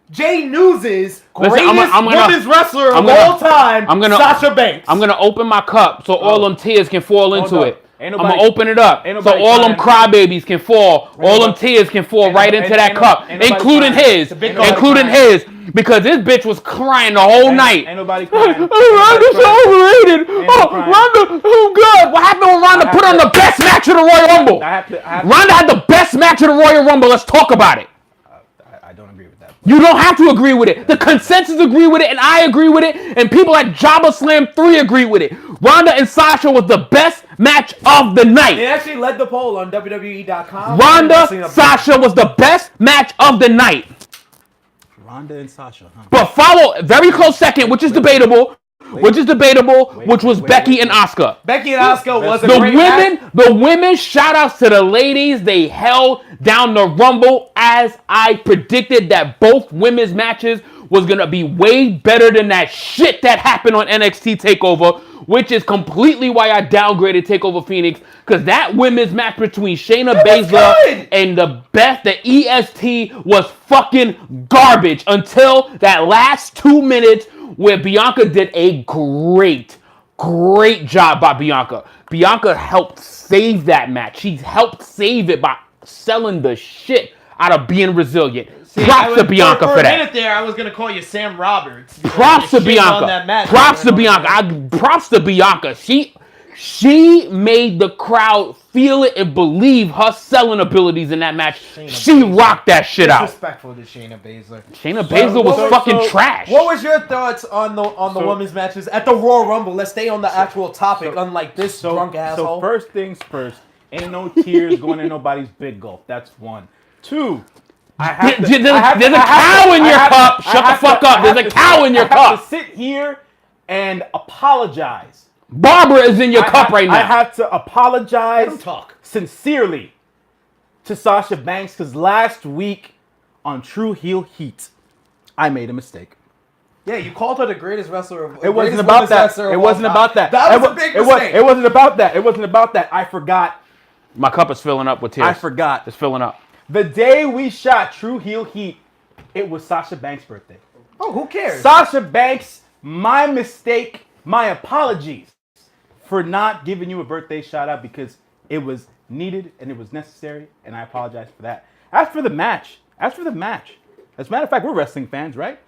S1: Jay News's
S2: Listen,
S1: greatest
S2: I'm gonna-
S1: women's wrestler
S2: I'm
S1: of
S2: gonna-
S1: all time,
S2: I'm gonna-
S1: Sasha Banks.
S2: I'm gonna open my cup so all them tears can fall into
S3: up.
S2: it.
S3: Ain't
S2: I'm
S3: nobody-
S2: gonna open it up
S3: ain't
S2: so
S3: nobody
S2: all them
S3: crying.
S2: crybabies can fall. All them tears can fall right into that cup,
S3: ain't nobody
S2: including
S3: crying.
S2: his,
S1: Ain't nobody
S2: including
S3: crying.
S2: his, because this bitch was crying the whole night.
S3: Ain't nobody crying.
S2: Ronda's so overrated.
S3: Ain't
S2: Oh,
S3: no crying.
S2: Ronda, oh good. What happened when Ronda put on the best match of the Royal Rumble?
S3: I have to.
S2: Ronda had the best match of the Royal Rumble. Let's talk about it.
S3: I don't agree with that.
S2: You don't have to agree with it. The consensus agree with it, and I agree with it, and people like Jabba Slam 3 agree with it. Ronda and Sasha was the best match of the night.
S1: They actually led the poll on WWE.com.
S2: Ronda, Sasha was the best match of the night.
S3: Ronda and Sasha, huh?
S2: But follow very close second, which is debatable, which was Becky and Asuka.
S1: Becky and Asuka was a
S2: The
S1: great match.
S2: women, shout outs to the ladies. They held down the Rumble as I predicted that both women's matches was going to be way better than that shit that happened on NXT TakeOver, which is completely why I downgraded TakeOver Phoenix, because that women's match between Shayna Baszler and the EST was fucking garbage until that last 2 minutes where Bianca did a great job by Bianca. Bianca helped save that match. She helped save it by selling the shit out of being resilient. Props to Bianca for
S1: a
S2: that.
S1: minute there, I was going to call you Sam Roberts.
S2: Props to Bianca. Props to Bianca. Props to Bianca. She made the crowd feel it and believe her selling abilities in that match. She rocked that shit out.
S1: Disrespectful to Shayna Baszler.
S2: Shayna Baszler was fucking trash.
S1: What was your thoughts on the women's matches at the Royal Rumble? Let's stay on the actual topic, unlike this drunk asshole.
S3: So first things first, ain't no tears going in nobody's big gulp. That's 1. 2.
S2: There's a cow in your cup. Shut the fuck up. There's a cow in your
S3: I have
S2: cup.
S3: to sit here and apologize.
S2: Barbara is in your cup right
S3: I
S2: now.
S3: have to apologize
S1: Let him talk.
S3: sincerely to Sasha Banks because last week on True Heel Heat, I made a mistake.
S1: Yeah, you called her the greatest wrestler of
S3: It wasn't about that. It wasn't about that.
S1: That was a big mistake.
S3: It wasn't about that. It wasn't about that. I forgot.
S2: My cup is filling up with tears.
S3: I forgot.
S2: It's filling up.
S3: The day we shot True Heel Heat, it was Sasha Banks' birthday.
S1: Oh, who cares?
S3: Sasha Banks, my mistake, my apologies for not giving you a birthday shout out because it was needed and it was necessary, and I apologize for that. As for the match, as a matter of fact, we're wrestling fans, right?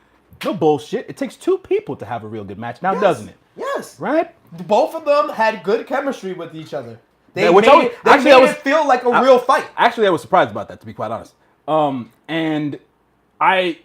S3: No bullshit. It takes 2 people to have a real good match now, doesn't it?
S1: Yes.
S3: Right?
S1: Both of them had good chemistry with each other. They
S3: Yeah,
S1: made,
S3: which I was-
S1: it,
S3: actually,
S1: they
S3: I
S1: made
S3: was-
S1: it feel like a real fight.
S3: Actually, I was surprised about that, to be quite honest. And I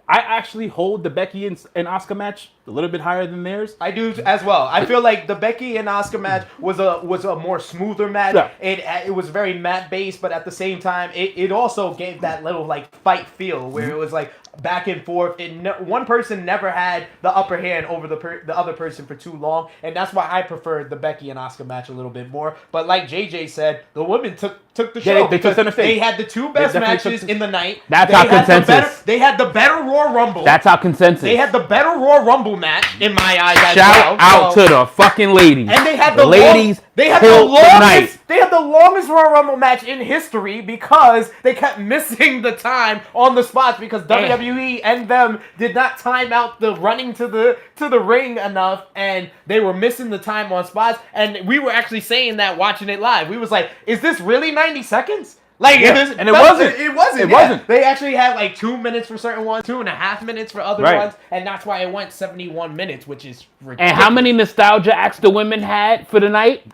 S3: actually hold the Becky and Asuka match a little bit higher than theirs.
S1: I do as well. I feel like the Becky and Asuka match was a more smoother match.
S3: Yeah.
S1: It was very mat based, but at the same time, it also gave that little like fight feel where it was like back and forth. One person never had the upper hand over the other person for too long, and that's why I preferred the Becky and Asuka match a little bit more. But like JJ said, the women took the show.
S3: Yeah, they took center stage.
S1: They had the two best matches in the night.
S2: That's
S1: They
S2: our
S1: had
S2: consensus.
S1: They had the better Royal Rumble.
S2: That's our consensus.
S1: They had the better Royal Rumble match in my eyes. As
S2: Shout
S1: well.
S2: out
S1: So-
S2: to the fucking ladies.
S1: and they had
S2: the
S1: the
S2: ladies.
S1: They had the
S2: killed
S1: longest.
S2: night.
S1: They had the longest Royal Rumble match in history because they kept missing the time on the spots because WWE and them did not time out the running to the ring enough, and they were missing the time on spots. And we were actually saying that watching it live. We was like, "Is this really 90 seconds?" Like,
S3: Yeah, and it wasn't.
S1: It wasn't.
S3: It
S1: yeah.
S3: wasn't.
S1: They actually had like 2 minutes for certain ones, 2.5 minutes for other
S2: Right.
S1: ones, and that's why it went 71 minutes, which is ridiculous.
S2: And how many nostalgia acts the women had for the night?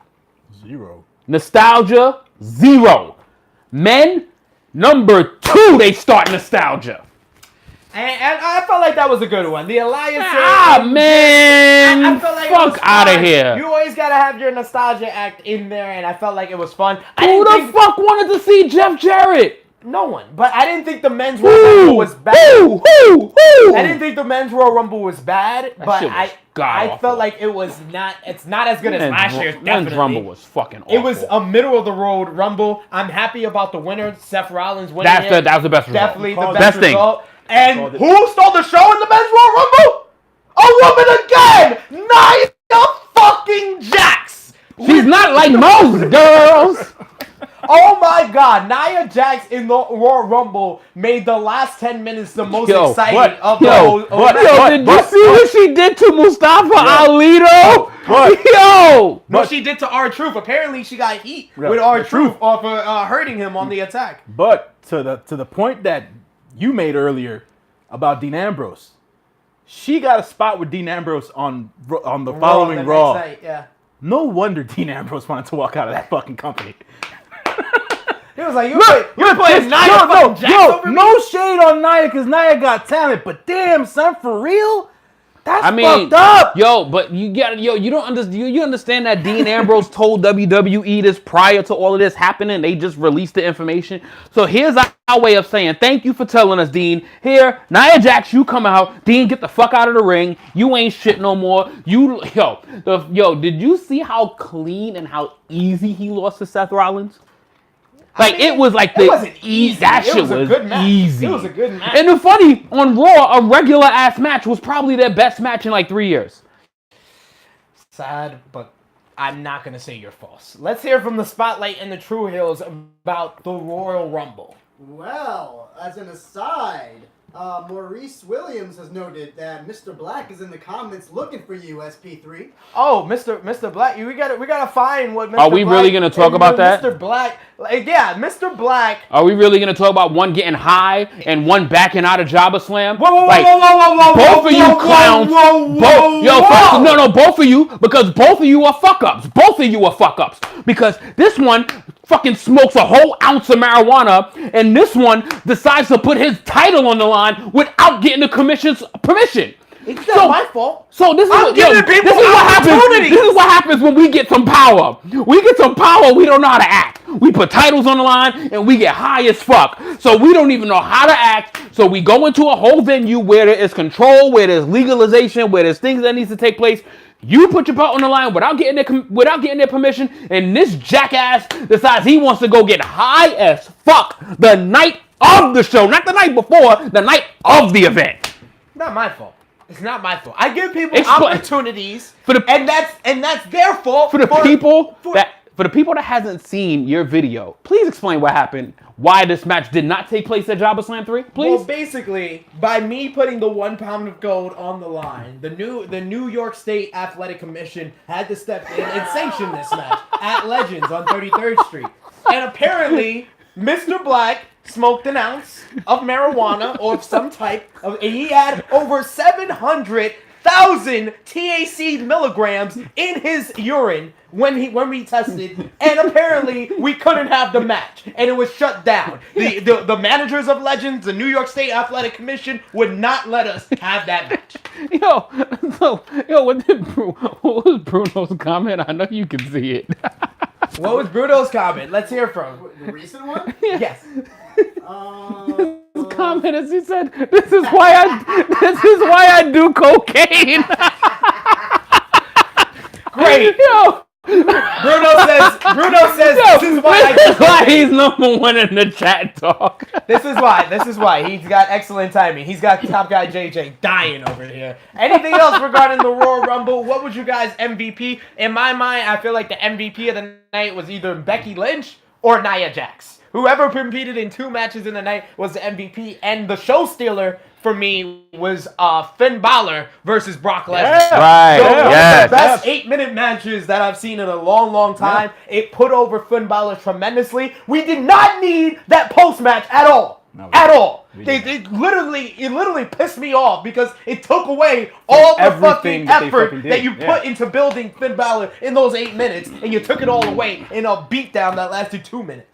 S3: 0.
S2: Nostalgia, 0. Men, number 2, they start nostalgia.
S1: And I felt like that was a good one. The Alliance.
S2: Man,
S1: I felt like it was
S2: fuck out of
S1: fun.
S2: here.
S1: You always gotta have your nostalgia act in there, and I felt like it was fun.
S2: Who the fuck wanted to see Jeff Jarrett?
S1: No one. But I didn't think the men's Royal Rumble was bad.
S2: Who?
S1: I didn't think the men's Royal Rumble was bad, but
S2: shit was
S1: I
S2: god-awful.
S1: felt like it was not. It's not as good as last year's.
S2: Men's
S1: Definitely.
S2: Rumble was fucking awful.
S1: It was a middle of the road Rumble. I'm happy about the winner, Seth Rollins winning.
S2: That was the best result.
S1: Definitely the
S3: Called
S1: best
S2: it. Best thing.
S1: result. And
S3: Called it.
S1: who stole the show in the men's Royal Rumble? A woman again! Nia fucking Jax!
S2: She's not like most girls.
S1: Oh my god, Nia Jax in the Royal Rumble made the last 10 minutes the most
S3: Yo,
S1: exciting
S3: but-
S1: of the
S2: Yo,
S1: whole
S2: did you see what she did to Mustafa Ali though?
S3: But-
S2: Yo!
S1: No, she did to R-Truth. Apparently, she got heat
S3: Yeah,
S1: with
S3: the
S1: R-Truth off of hurting him on the attack.
S3: But to the point that you made earlier about Dean Ambrose, she got a spot with Dean Ambrose on the following
S1: the
S3: Raw.
S1: next night, yeah.
S3: No wonder Dean Ambrose wanted to walk out of that fucking company.
S1: He was like, you're playing Nia fucking Jax over me?
S3: no shade on Nia because Nia got talent, but damn, son, for real? That's fucked up.
S2: Yo, but you don't understand. You understand that Dean Ambrose told WWE this prior to all of this happening. They just released the information. So here's our way of saying thank you for telling us, Dean. Here, Nia Jax, you come out. Dean, get the fuck out of the ring. You ain't shit no more. Did you see how clean and how easy he lost to Seth Rollins? Like,
S1: I mean,
S2: it was like
S1: it wasn't easy.
S2: That
S1: It
S2: shit
S1: was a
S2: was
S1: good match.
S2: easy.
S1: It was a good match.
S2: And the funny, on Raw, a regular ass match was probably their best match in like 3 years.
S1: Sad, but I'm not going to say you're false. Let's hear from the Spotlight and the True Hills about the Royal Rumble.
S4: Well, as an aside, Maurice Williams has noted that Mr. Black is in the comments looking for you, SP3.
S1: Oh, Mr. Black, we gotta find what Mr.
S2: Are we
S1: Black
S2: really gonna talk
S1: and
S2: about that?
S1: Mr. Black, yeah, Mr. Black.
S2: Are we really going to talk about one getting high and one backing out of Jabba Slam?
S1: Whoa,
S2: Like, both of you clowns. Both of you, because both of you are fuck ups. Both of you are fuck ups. Because this one fucking smokes a whole ounce of marijuana, and this one decides to put his title on the line without getting the commission's permission.
S1: It's not my fault.
S2: So this is
S1: I'm
S2: what,
S1: giving people
S2: this is what happens.
S1: opportunities.
S2: This is what happens when we get some power. We get some power. We don't know how to act. We put titles on the line and we get high as fuck. So we don't even know how to act. So we go into a whole venue where there is control, where there's legalization, where there's things that needs to take place. You put your belt on the line without getting their permission, and this jackass decides he wants to go get high as fuck the night of the show, not the night before, the night of the event.
S1: Not my fault. It's not my fault. I give people
S2: Explain.
S1: opportunities,
S2: For the-
S1: and that's their fault.
S2: For the people that hasn't seen your video, please explain what happened. Why this match did not take place at Jabba Slam 3, please.
S1: Well, basically, by me putting the 1 pound of gold on the line, the New York State Athletic Commission had to step in and sanction this match at Legends on 33rd Street. And apparently, Mr. Black smoked an ounce of marijuana or of some type of, and he had over 700 1,000 THC milligrams in his urine when we tested, and apparently we couldn't have the match, and it was shut down. The managers of Legends, the New York State Athletic Commission, would not let us have that match.
S2: What was Bruno's comment? I know you can see it.
S1: What was Bruno's comment? Let's hear from him.
S4: The recent one?
S1: Yes.
S2: His comment is he said, "This is why I do cocaine."
S1: Great.
S2: Yo.
S1: Bruno says this is why
S2: This is why he's number one in the chat talk.
S1: This is why. He's got excellent timing. He's got Top Guy JJ dying over here. Anything else regarding the Royal Rumble? What would you guys MVP? In my mind, I feel like the MVP of the night was either Becky Lynch or Nia Jax. Whoever competed in 2 matches in the night was the MVP, and the show stealer for me was Finn Balor versus Brock Lesnar.
S3: Yeah.
S2: Right.
S1: So one of
S2: Yes.
S1: the best 8-minute matches that I've seen in a long, long time. Yeah. It put over Finn Balor tremendously. We did not need that post-match at all.
S3: No,
S1: at all.
S3: It
S1: It literally pissed me off because it took away all the
S3: everything
S1: fucking effort
S3: did.
S1: that you put into building Finn Balor in those 8 minutes, and you took it all away in a beatdown that lasted 2 minutes.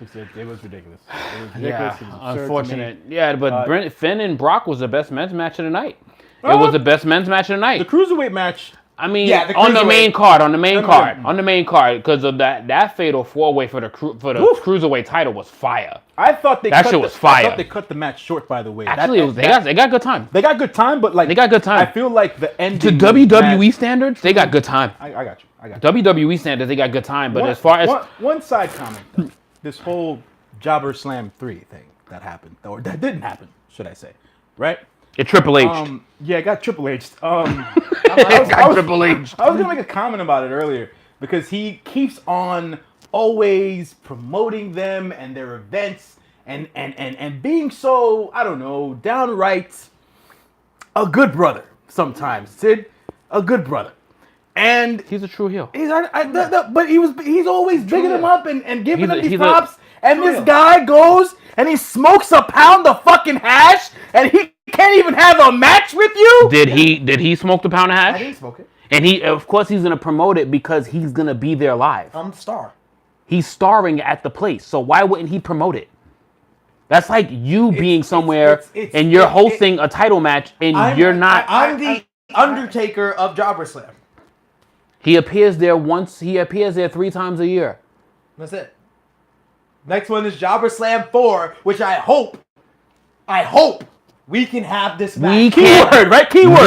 S3: It was ridiculous. It was ridiculous.
S2: Yeah,
S3: It was absurd to
S2: unfortunate.
S3: me.
S2: Yeah, but Finn and Brock was the best men's match of the night. It was the best men's match of the night.
S3: The cruiserweight match.
S2: I mean,
S1: Yeah, the
S2: on the
S1: cruiserweight.
S2: on the main card, because of that fatal 4-way for the cruiserweight title was fire.
S3: I thought they
S2: That
S3: cut
S2: shit
S3: the-
S2: was fire.
S3: I thought they cut the match short. By the way,
S2: Actually, they got good time.
S3: they got good time, but like
S2: They got good time.
S3: I feel like the ending
S2: To WWE standards, they got good time.
S3: I got you.
S2: WWE standards, they got good time. But as far as
S3: one side comment, though, this whole Jobber Slam 3 thing that happened, or that didn't happen, should I say, right?
S2: it Triple H,
S3: Yeah, it got Triple H.
S2: Triple H.
S3: I was gonna make a comment about it earlier because he keeps on always promoting them and their events and being so, I don't know, downright a good brother sometimes, Sid, a good brother. And
S2: He's a true heel.
S3: but he's always bigging him up and giving him these
S2: he's
S3: props. And this
S1: heel.
S3: guy goes and he smokes a pound of fucking hash and he can't even have a match with you.
S2: Did he smoke the pound of
S1: I
S2: hash?
S1: didn't smoke it.
S2: And of course he's gonna promote it because he's gonna be there live.
S1: I'm the star.
S2: He's starring at the place, so why wouldn't he promote it? That's like you being somewhere and you're hosting a title match and you're not.
S1: I'm the Undertaker of Jobber Slam.
S2: He appears there once. He appears there 3 times a year.
S1: That's it. Next one is Jobber Slam 4, which I hope we can have this match.
S3: Keyword, right? Keyword.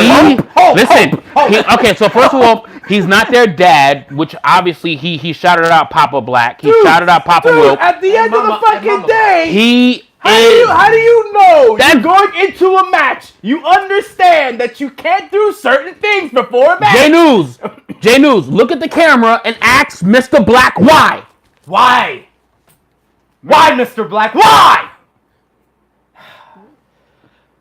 S2: Listen. Okay, so first of all, he's not their dad, which obviously he shouted out Papa Black. He shouted out Papa Wilk.
S3: At the end of the
S1: Mama-
S3: fucking
S1: Mama.
S3: day,
S2: He
S3: how do you know
S2: That-
S3: you're going into a match? You understand that you can't do certain things before a match.
S2: J News, look at the camera and ask Mr. Black why.
S1: Why? Why, Mr. Black? Why?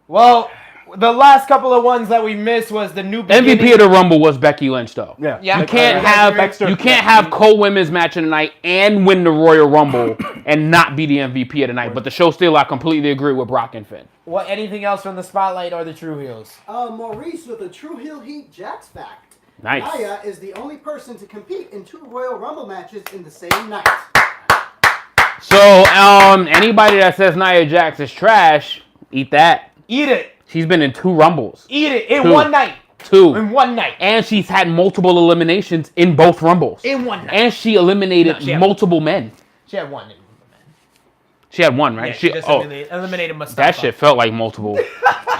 S1: Well, the last couple of ones that we missed was the New Beginning.
S2: MVP of the Rumble was Becky Lynch, though.
S3: Yeah.
S2: You can't have co-women's match of the night and win the Royal Rumble and not be the MVP of the night. But the show still, I completely agree with Brock and Finn.
S1: What? Anything else from the Spotlight or the True Heels?
S4: Maurice with a True Heel Heat Jax fact.
S2: Nice.
S4: Nia is the only person to compete in 2 Royal Rumble matches in the same night.
S2: So, anybody that says Nia Jax is trash, eat that.
S1: Eat it.
S2: She's been in 2 Rumbles.
S1: Eat it in
S2: 2.
S1: one night.
S2: 2.
S1: In one night.
S2: And she's had multiple eliminations in both Rumbles.
S1: In one night.
S2: And she eliminated
S1: she had
S2: multiple men.
S1: She had one.
S2: She had 1, right?
S1: Yeah, she just eliminated Mustafa.
S2: That shit felt like multiple.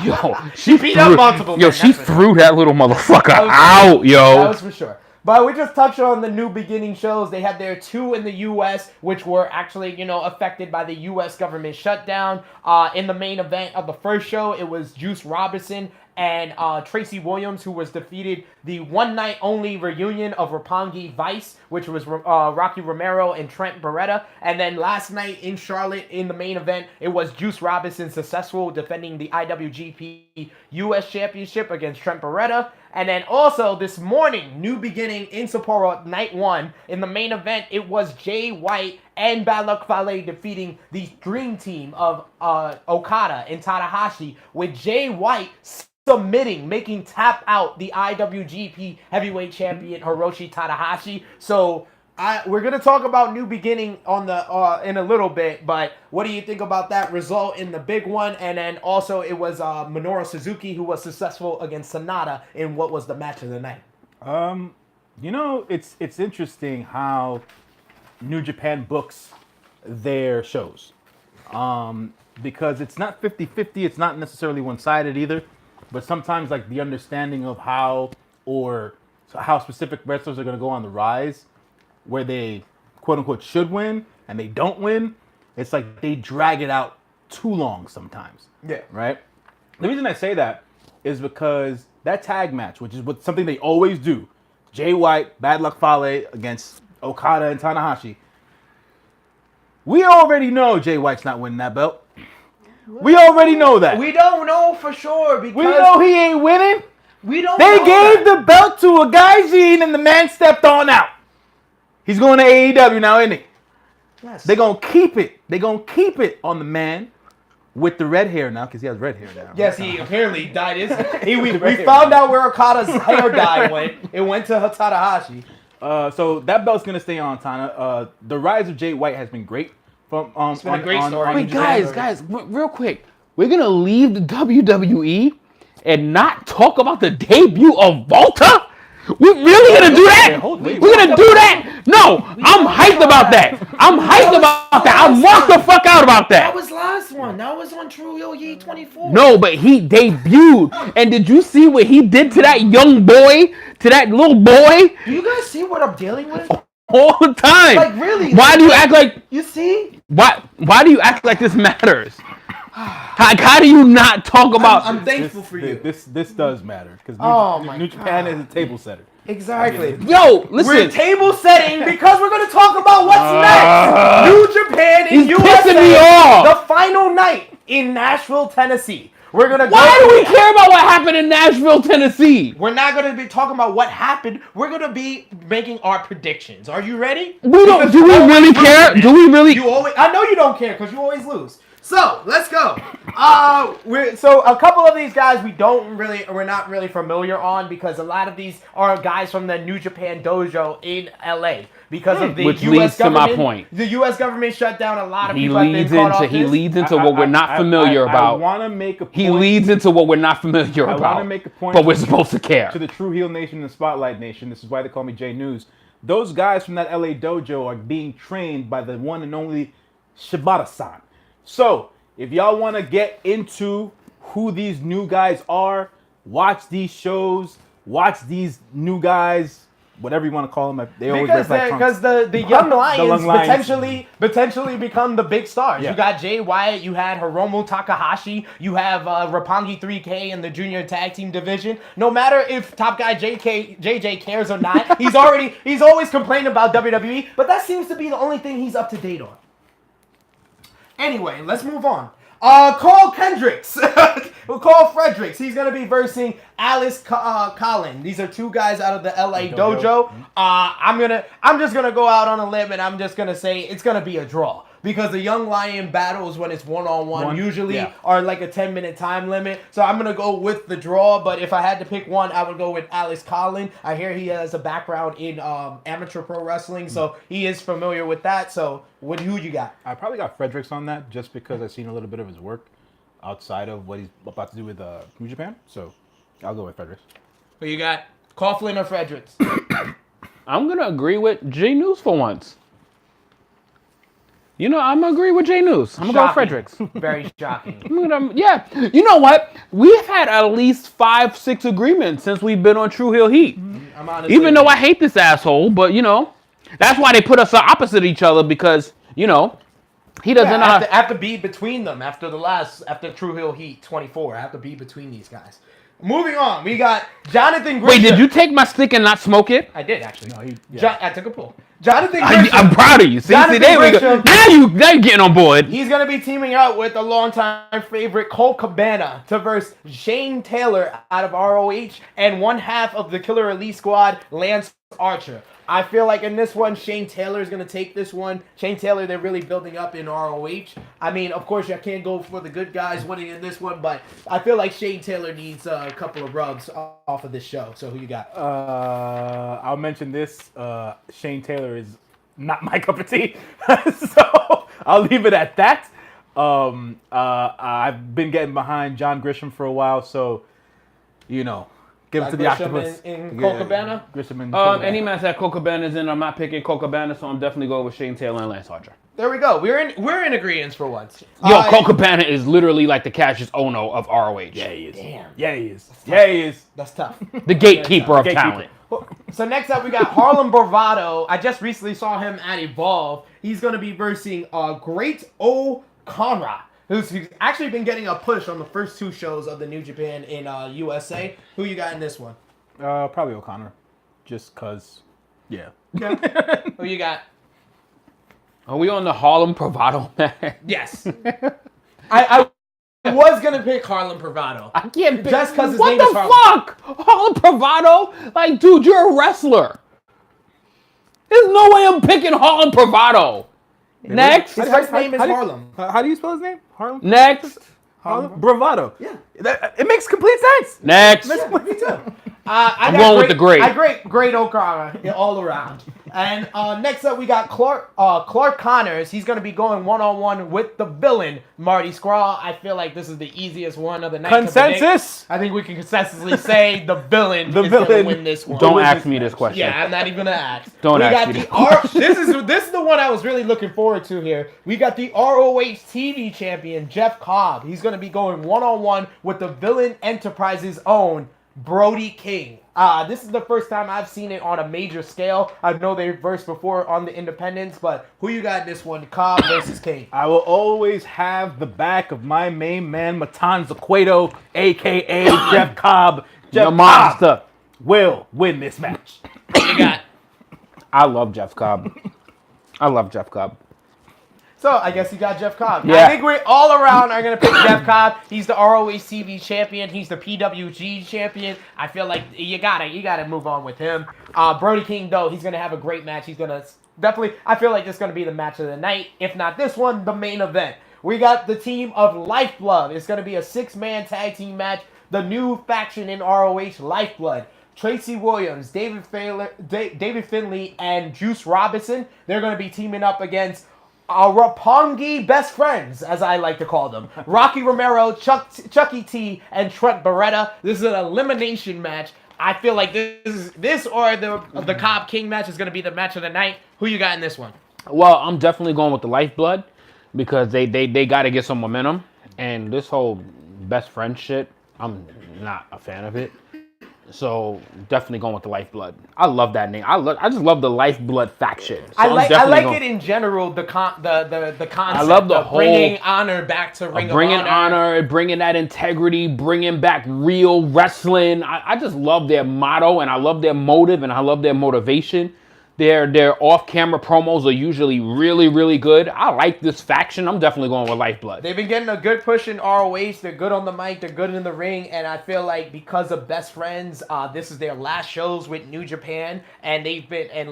S2: Yo,
S1: She beat up multiple
S2: Yo,
S1: men,
S2: she
S1: that's for
S2: threw that little motherfucker
S1: That was-
S2: out,
S1: That
S2: yo.
S1: was for sure. But we just touched on the New Beginning shows. They had their 2 in the U.S., which were actually, affected by the U.S. government shutdown. In the main event of the first show, it was Juice Robinson and Tracy Williams, who was defeated the one-night-only reunion of Roppongi Vice, which was Rocky Romero and Trent Beretta. And then last night in Charlotte, in the main event, it was Juice Robinson successful defending the IWGP U.S. Championship against Trent Beretta. And then also this morning, New Beginning in Sapporo, night 1. In the main event, it was Jay White and Bad Luck Fale defeating the dream team of Okada and Tanahashi, with Jay White submitting, making tap out the IWGP Heavyweight Champion Hiroshi Tanahashi. So we're gonna talk about New Beginning on the in a little bit, but what do you think about that result in the big one? And then also it was Minoru Suzuki who was successful against Sonata in what was the match of the night.
S3: It's interesting how New Japan books their shows, because it's not 50-50, it's not necessarily one-sided either, but sometimes like the understanding of how specific wrestlers are going to go on the rise, where they quote unquote should win and they don't win, it's like they drag it out too long sometimes.
S1: Yeah.
S3: Right? The reason I say that is because that tag match, which is something they always do, Jay White, Bad Luck Fale against Okada and Tanahashi, we already know Jay White's not winning that belt. We already know that.
S1: We don't know for sure because
S3: We know he ain't winning.
S1: we don't
S3: They
S1: know
S3: gave
S1: that.
S3: the belt to a Gaijin and the man stepped on out. He's going to AEW now, isn't he?
S1: Yes.
S3: They're going to keep it. They're going to keep it on the man with the red hair now, because he has red hair now.
S1: Yes, he apparently dyed his. We found out where Okada's hair dye went. It went to Tanahashi.
S3: So that belt's going to stay on Tana. The rise of Jay White has been great.
S1: It's been a great story.
S2: Wait, guys, real quick. We're going to leave the WWE and not talk about the debut of Volta? We really gonna do that? We're gonna do that? No, I'm hyped about that. I'm hyped about that. I'm marked the fuck out about
S1: That
S2: that.
S1: was last one. That was on True Hill Heat 24.
S2: No, but he debuted. And did you see what he did to that young boy? To that little boy?
S1: Do you guys see what I'm dealing with?
S2: All the time.
S1: Like, really?
S2: Why do you act like
S1: You see?
S2: why do you act like this matters? How do you not talk about
S1: I'm thankful for you.
S3: This does matter, because
S1: Oh
S3: New Japan is a table setter.
S1: Exactly.
S2: Yo,
S1: We're
S2: listen.
S1: table setting because we're going to talk about what's next. New Japan in
S2: He's
S1: USA.
S2: pissing me off.
S1: The final night in Nashville, Tennessee. We're going to
S2: Why do we care about what happened in Nashville, Tennessee?
S1: We're not going to be talking about what happened. We're going to be making our predictions. Are you ready?
S2: We don't.
S1: Because
S2: Do we
S1: you
S2: really
S1: always
S2: care?
S1: lose.
S2: Do we really?
S1: You always. I know you don't care because you always lose. So let's go. So a couple of these guys we're not really familiar on, because a lot of these are guys from the New Japan dojo in LA because of the
S2: Which
S1: U.S.
S2: leads to my
S1: government.
S2: point.
S1: The U.S. government shut down a lot of
S2: He
S1: people. Have been
S2: leads
S1: caught off
S2: into he
S1: this.
S2: leads into what we're not familiar
S3: I
S2: about.
S3: want to make a point.
S2: He leads into what we're not familiar
S3: I
S2: about.
S3: want to make a point.
S2: But we're supposed to care.
S3: To the True Heel Nation and the Spotlight Nation. This is why they call me J News. Those guys from that LA dojo are being trained by the one and only Shibata-san. So, if y'all want to get into who these new guys are, watch these shows, watch these new guys, whatever you want to call them. They always
S1: Because
S3: wear black trunks.
S1: the young lions,
S3: young lions.
S1: potentially become the big stars.
S3: Yeah.
S1: You got Jay Wyatt, you had Hiromu Takahashi, you have Roppongi 3K in the junior tag team division. No matter if Top Guy JJ cares or not, he's always complaining about WWE, but that seems to be the only thing he's up to date on. Anyway, let's move on. Carl Kendricks. Carl Fredericks. He's going to be versing Alice Collin. These are two guys out of the LA dojo. I'm just going to go out on a limb and I'm just going to say it's going to be a draw. Because the Young Lion battles, when it's one-on-one, usually are like a 10-minute time limit. So I'm going to go with the draw. But if I had to pick one, I would go with Alice Collin. I hear he has a background in amateur pro wrestling, so he is familiar with that. So who you got?
S3: I probably got Fredericks on that just because I've seen a little bit of his work outside of what he's about to do with New Japan. So I'll go with Fredericks.
S1: Who you got? Coughlin or Fredericks?
S2: I'm gonna agree with J News for once. You know, I'm gonna agree with J News. I'm gonna go with Fredericks.
S1: Very shocking.
S2: Yeah. You know what? We've had at least 5-6 agreements since we've been on True Hill Heat.
S1: I'm honestly,
S2: Even though I hate this asshole, but you know, that's why they put us opposite each other, because you know he doesn't know.
S1: I have to be between them after True Hill Heat 24. I have to be between these guys. Moving on, we got Jonathan Grisham.
S2: Wait, did you take my stick and not smoke it?
S1: I did actually.
S3: No,
S1: I took a pull. Jonathan Grisham.
S2: I'm proud of you. See,
S1: Jonathan
S2: there we go.
S1: Grisham.
S2: Now you're getting on board.
S1: He's going to be teaming up with a longtime favorite, Colt Cabana, to verse Shane Taylor out of ROH and one half of the Killer Elite Squad, Lance Archer. I feel like in this one, Shane Taylor is going to take this one. Shane Taylor, they're really building up in ROH. I mean, of course, you can't go for the good guys winning in this one, but I feel like Shane Taylor needs a couple of rubs off of this show. So who you got?
S3: I'll mention this. Shane Taylor is not my cup of tea, so I'll leave it at that. I've been getting behind John Grisham for a while, so give it to the
S1: Grisham
S3: octopus.
S1: in Colt Cabana?
S3: Grisham and
S2: Any match that Colt Cabana's in, I'm not picking Colt Cabana, so I'm definitely going with Shane Taylor and Lance Archer.
S1: There we go. We're in agreement for once.
S2: Yo, Colt Cabana is literally like the Cassius Ohno of ROH.
S3: Yeah, he is.
S1: Damn.
S3: Yeah, he is. Yeah, he is.
S1: That's tough.
S2: The gatekeeper of
S3: Gatekeeper.
S2: talent.
S1: So next up, we got Harlem Bravado. I just recently saw him at Evolve. He's going to be versing Great O'Conra, who's actually been getting a push on the first two shows of the New Japan in USA. Who you got in this one?
S3: Probably O'Connor, just cause. Yeah.
S1: Who you got?
S2: Are we on the Harlem Bravado, man?
S1: Yes. I was going to pick Harlem Bravado.
S2: I can't pick.
S1: Just 'cause his
S2: what
S1: name
S2: the
S1: is Harlem.
S2: fuck? Harlem Bravado? Like, dude, you're a wrestler. There's no way I'm picking Harlem Bravado. Next.
S1: His first name is Harlem.
S3: How do you spell his name? Harlem?
S2: Next.
S3: Harlem? Bravado.
S1: Yeah.
S3: It makes complete sense.
S2: Next.
S1: Me too.
S2: I'm going with the great.
S1: Great O'Connor all around. And next up, we got Clark Connors. He's going to be going one-on-one with the villain, Marty Scurll. I feel like this is the easiest one of the night.
S3: Consensus?
S1: I think we can consensusly say the villain is going to win this one.
S2: Don't ask me this question.
S1: Yeah, I'm not even going to ask.
S2: Don't
S1: we
S2: ask
S1: got
S2: me
S1: the this is the one I was really looking forward to here. We got the ROH TV champion, Jeff Cobb. He's going to be going one-on-one with the Villain Enterprises' own Brody King. This is the first time I've seen it on a major scale. I know they versed before on the independents, but who you got in this one? Cobb versus King.
S3: I will always have the back of my main man, Matanza Cueto, a.k.a. Jeff Cobb. Jeff
S2: The monster.
S3: Cobb will win this match.
S1: Who you got?
S2: I love Jeff Cobb. I love Jeff Cobb.
S1: So I guess you got Jeff Cobb.
S2: Yeah.
S1: I think we all around are gonna pick Jeff Cobb. He's the ROH TV champion. He's the PWG champion. I feel like you gotta move on with him. Brody King though, he's gonna have a great match. He's gonna definitely. I feel like this is gonna be the match of the night. If not this one, the main event. We got the team of Lifeblood. It's gonna be a 6-man tag team match. The new faction in ROH, Lifeblood. Tracy Williams, David Finley, and Juice Robinson. They're gonna be teaming up against Roppongi best friends, as I like to call them. Rocky Romero, Chucky T, and Trent Beretta. This is an elimination match. I feel like this or the Cobb King match is going to be the match of the night. Who you got in this one?
S2: Well, I'm definitely going with the Lifeblood because they got to get some momentum. And this whole best friend shit, I'm not a fan of it. So definitely going with the Lifeblood. I love that name. I just love the Lifeblood faction. So
S1: I like it in general. The concept.
S2: I love the
S1: of
S2: whole
S1: bringing honor back to Ring of Honor.
S2: Bringing that integrity, bringing back real wrestling. I just love their motto, and I love their motive, and I love their motivation. Their off-camera promos are usually really, really good. I like this faction. I'm definitely going with Lifeblood.
S1: They've been getting a good push in ROH. They're good on the mic. They're good in the ring. And I feel like because of Best Friends, this is their last shows with New Japan. And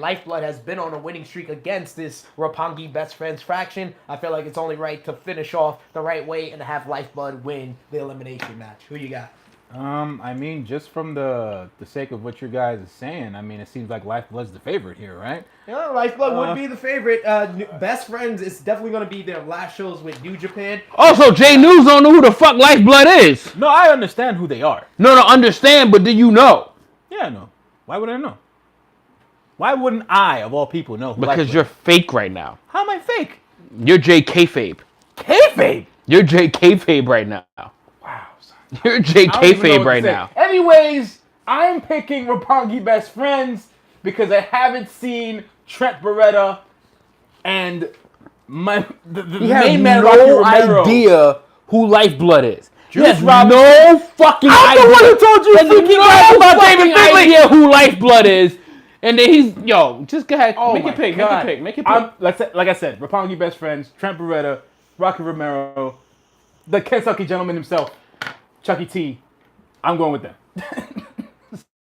S1: Lifeblood has been on a winning streak against this Roppongi Best Friends faction. I feel like it's only right to finish off the right way and have Lifeblood win the elimination match. Who you got?
S3: I mean, just from the sake of what you guys are saying, I mean, it seems like Lifeblood's the favorite here, right?
S1: Yeah, Lifeblood would be the favorite. Best Friends is definitely going to be their last shows with New Japan.
S2: Also, Jay News don't know who the fuck Lifeblood is.
S3: No, I understand who they are.
S2: No, understand, but do you know?
S3: Yeah, I know. Why would I know? Why wouldn't I, of all people, know who
S2: Because
S3: Lifeblood
S2: you're
S3: is?
S2: fake right now.
S3: How am I fake?
S2: You're Jay Kayfabe.
S3: Kayfabe?
S2: You're Jay Kayfabe right now.
S3: Wow, son.
S2: You're Jay
S3: I don't even know
S2: Kayfabe
S3: what
S2: right
S3: to say.
S2: now.
S3: Anyways, I'm picking Roppongi Best Friends because I haven't seen Trent Beretta and the
S2: He has
S3: main man Rocky
S2: no
S3: Romero.
S2: idea who Lifeblood is. Yes, no fucking idea.
S3: I'm the one who told you freaking
S2: no
S3: about
S2: fucking
S3: David Finlay.
S2: idea who Lifeblood is. And then he's, just go ahead.
S3: Oh
S2: make
S3: my
S2: your pick.
S3: God.
S2: Make your pick.
S3: Like I said, Roppongi best friends, Trent Beretta, Rocky Romero, the Kentucky gentleman himself, Chucky T. I'm going with them.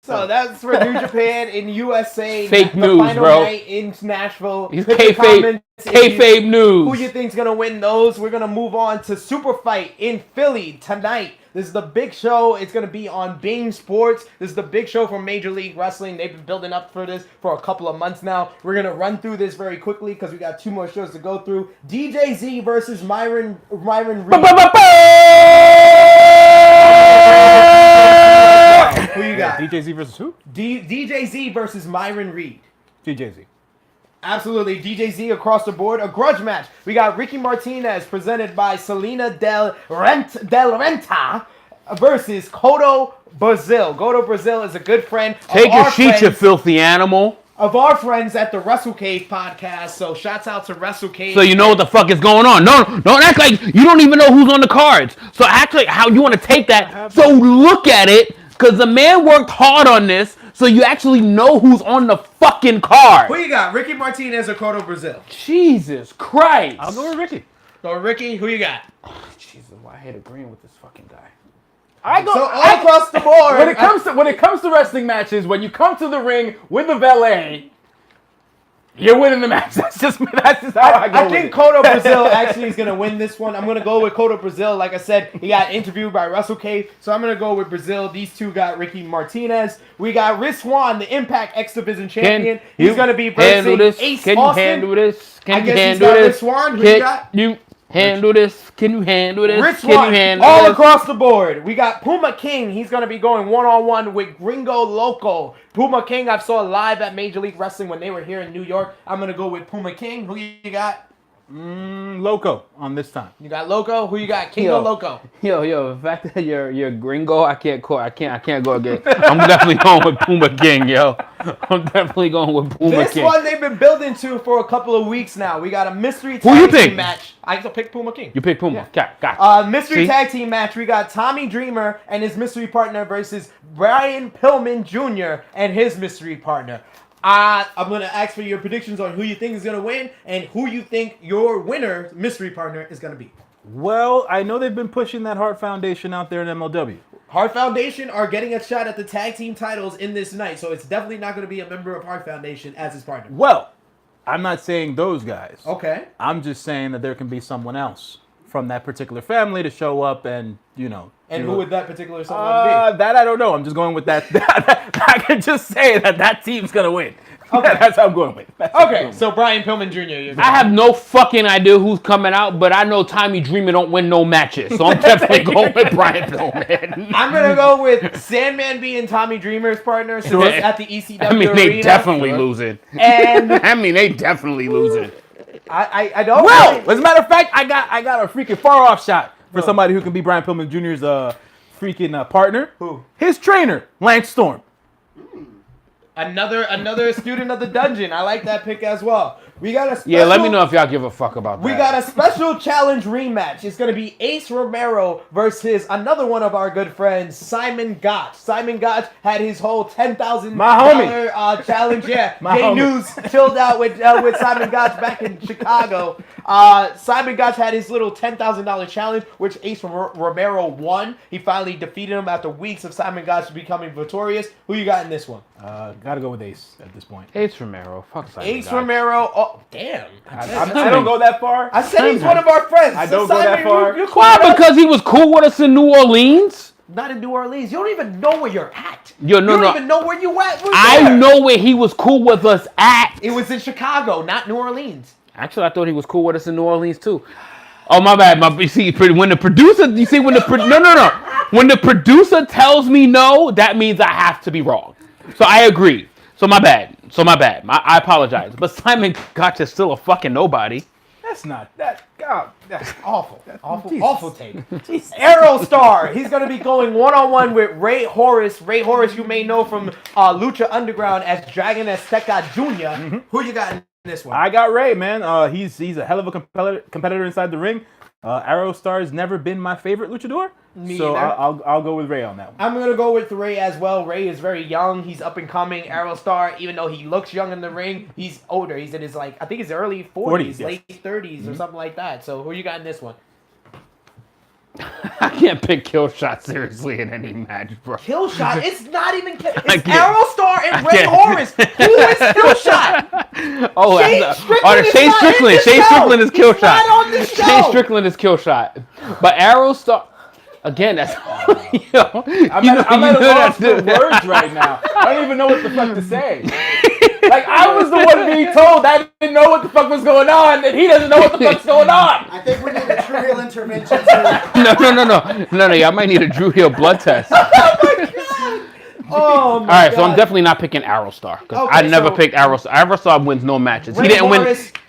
S1: So that's for New Japan in USA.
S2: Fake
S1: the
S2: news,
S1: final
S2: bro.
S1: night in Nashville.
S2: He's
S1: Put the
S2: kayfabe
S1: comments
S2: news.
S1: Who you think's gonna win those? We're gonna move on to Super Fight in Philly tonight. This is the big show. It's gonna be on Bein Sports. This is the big show for Major League Wrestling. They've been building up for this for a couple of months now. We're gonna run through this very quickly because we got 2 more shows to go through. DJZ versus Myron Reed. Who you got?
S3: DJZ versus who?
S1: DJZ versus Myron Reed.
S3: DJZ.
S1: Absolutely, DJZ across the board. A grudge match. We got Ricky Martinez presented by Selena Del Renta versus Cotto Brazil. Cotto Brazil is a good friend.
S2: Take your sheet, you filthy animal.
S1: Of our friends at the Wrestle Cave podcast. So shouts out to Wrestle Cave.
S2: So you know what the fuck is going on. No, don't act like you don't even know who's on the cards. So act like how you want to take that. So look at it, because the man worked hard on this, so you actually know who's on the fucking card.
S1: Who you got? Ricky Martinez or Cotto Brazil?
S2: Jesus Christ.
S3: I'll go with Ricky.
S1: So Ricky, who you got?
S2: Jesus, why I hate agreeing with this fucking guy.
S1: So all across the board.
S3: When it comes to wrestling matches, when you come to the ring with the valet, you're winning the match. That's just how I go.
S1: I think Cotto Brazil actually is going to win this one. I'm going to go with Cotto Brazil. Like I said, he got interviewed by Wrestle Cave, so I'm going to go with Brazil. These two got Ricky Martinez. We got Rhys Swann, the Impact X Division champion. He's going to be versus Ace
S2: Can
S1: Austin.
S2: you handle this?
S1: I guess he's got Rhys Swann. Who you got?
S2: You handle this? Can you handle this?
S1: Rich
S2: Can you
S1: one,
S2: handle
S1: all
S2: this?
S1: across the board. We got Puma King. He's going to be going one-on-one with Gringo Loco. Puma King I saw live at Major League Wrestling when they were here in New York. I'm going to go with Puma King. Who you got?
S3: Loco on this time.
S1: You got Loco? Who you got? Kingo Loco.
S2: Yo, the fact that you're Gringo, I can't go again. I'm definitely going with Puma King, yo. I'm definitely going with Puma
S1: This
S2: King.
S1: one they've been building to for a couple of weeks now. We got a mystery
S2: Who you
S1: tag
S2: pick?
S1: team match. I can pick Puma King.
S2: You pick Puma. Okay, got it.
S1: Mystery
S2: See?
S1: tag team match. We got Tommy Dreamer and his mystery partner versus Brian Pillman Jr. and his mystery partner. I'm going to ask for your predictions on who you think is going to win and who you think your winner mystery partner is going to be.
S3: Well, I know they've been pushing that Hart Foundation out there in MLW.
S1: Hart Foundation are getting a shot at the tag team titles in this night, so it's definitely not going to be a member of Hart Foundation as his partner.
S3: Well, I'm not saying those guys.
S1: Okay.
S3: I'm just saying that there can be someone else from that particular family to show up and,
S1: And who would that particular someone be?
S3: That I don't know. I'm just going with that. I can just say that team's going to win.
S1: Okay.
S3: That's how I'm going with it.
S1: Okay, so Brian Pillman Jr.
S2: I have no fucking idea who's coming out, but I know Tommy Dreamer don't win no matches, so I'm definitely going with Brian Pillman.
S1: I'm going to go with Sandman being Tommy Dreamer's partner since it's at the ECW
S2: I mean,
S1: arena.
S2: they definitely losing.
S1: And
S2: they definitely losing.
S1: I don't
S3: Well,
S1: really-
S3: as a matter of fact, I got a freaking far off shot for somebody who can be Brian Pillman Jr.'s freaking partner.
S1: Who?
S3: His trainer, Lance Storm.
S1: Another student of the dungeon. I like that pick as well. We got a special,
S2: Yeah, let me know if y'all give a fuck about that.
S1: We got a special challenge rematch. It's going to be Ace Romero versus another one of our good friends, Simon Gotch. Simon Gotch had his whole $10,000 challenge. Yeah, Jay News chilled out with Simon Gotch back in Chicago. Simon Gotch had his little $10,000 challenge, which Ace Romero won. He finally defeated him after weeks of Simon Gotch becoming victorious. Who you got in this one?
S3: Gotta go with Ace at this point.
S2: Ace Romero. Fuck Simon
S1: Ace
S2: Gotch.
S1: Romero. Oh, damn.
S3: I don't go that far.
S1: I said he's one of our friends.
S3: I don't go that far.
S1: You're cool
S2: Why?
S1: with us?
S2: Because he was cool with us in New Orleans?
S1: Not in New Orleans. You don't even know where you're at.
S2: Yo,
S1: You don't even know where you at. We're
S2: I
S1: there.
S2: know where he was cool with us at.
S1: It was in Chicago, not New Orleans.
S2: Actually, I thought he was cool with us in New Orleans too. Oh, my bad. You see, when the producer, when the producer tells me no, that means I have to be wrong. So I agree. So my bad. I apologize. But Simon Gotch is still a fucking nobody.
S3: That's not that. God, that's
S1: Awful. Awful take. Aerostar. He's going to be going one-on-one with Ray Horace. Ray Horace, you may know from Lucha Underground as Dragon Azteca Jr. Who you got in this one?
S3: I got Ray, man. He's a hell of a competitor inside the ring. Aerostar's never been my favorite luchador, so I'll go with Ray on that one.
S1: I'm gonna go with Ray as well. Ray is very young. He's up and coming. Aerostar, even though he looks young in the ring, he's older. He's in his I think his early 40s, late 30s, or something like that. So who you got in this one?
S2: I can't pick Killshot seriously in any match, bro.
S1: Killshot? It's not even. It's Aerostar and Ray Horace. Who is Killshot?
S2: Shane Strickland. Shane Strickland is Killshot.
S1: Not on the show.
S2: Shane Strickland is Killshot. But Aerostar, again, that's
S3: I'm at a loss for words right now. I don't even know what the fuck to say. Like, I was the one being told I didn't know what the fuck was going on, and he doesn't know what the fuck's going on.
S4: I think we need a True Heel intervention too.
S2: No. I might need a Drew Hill blood test.
S1: Oh my God.
S2: All right, so I'm definitely not picking Aerostar because I never picked Aerostar. Aerostar wins no matches. He didn't win.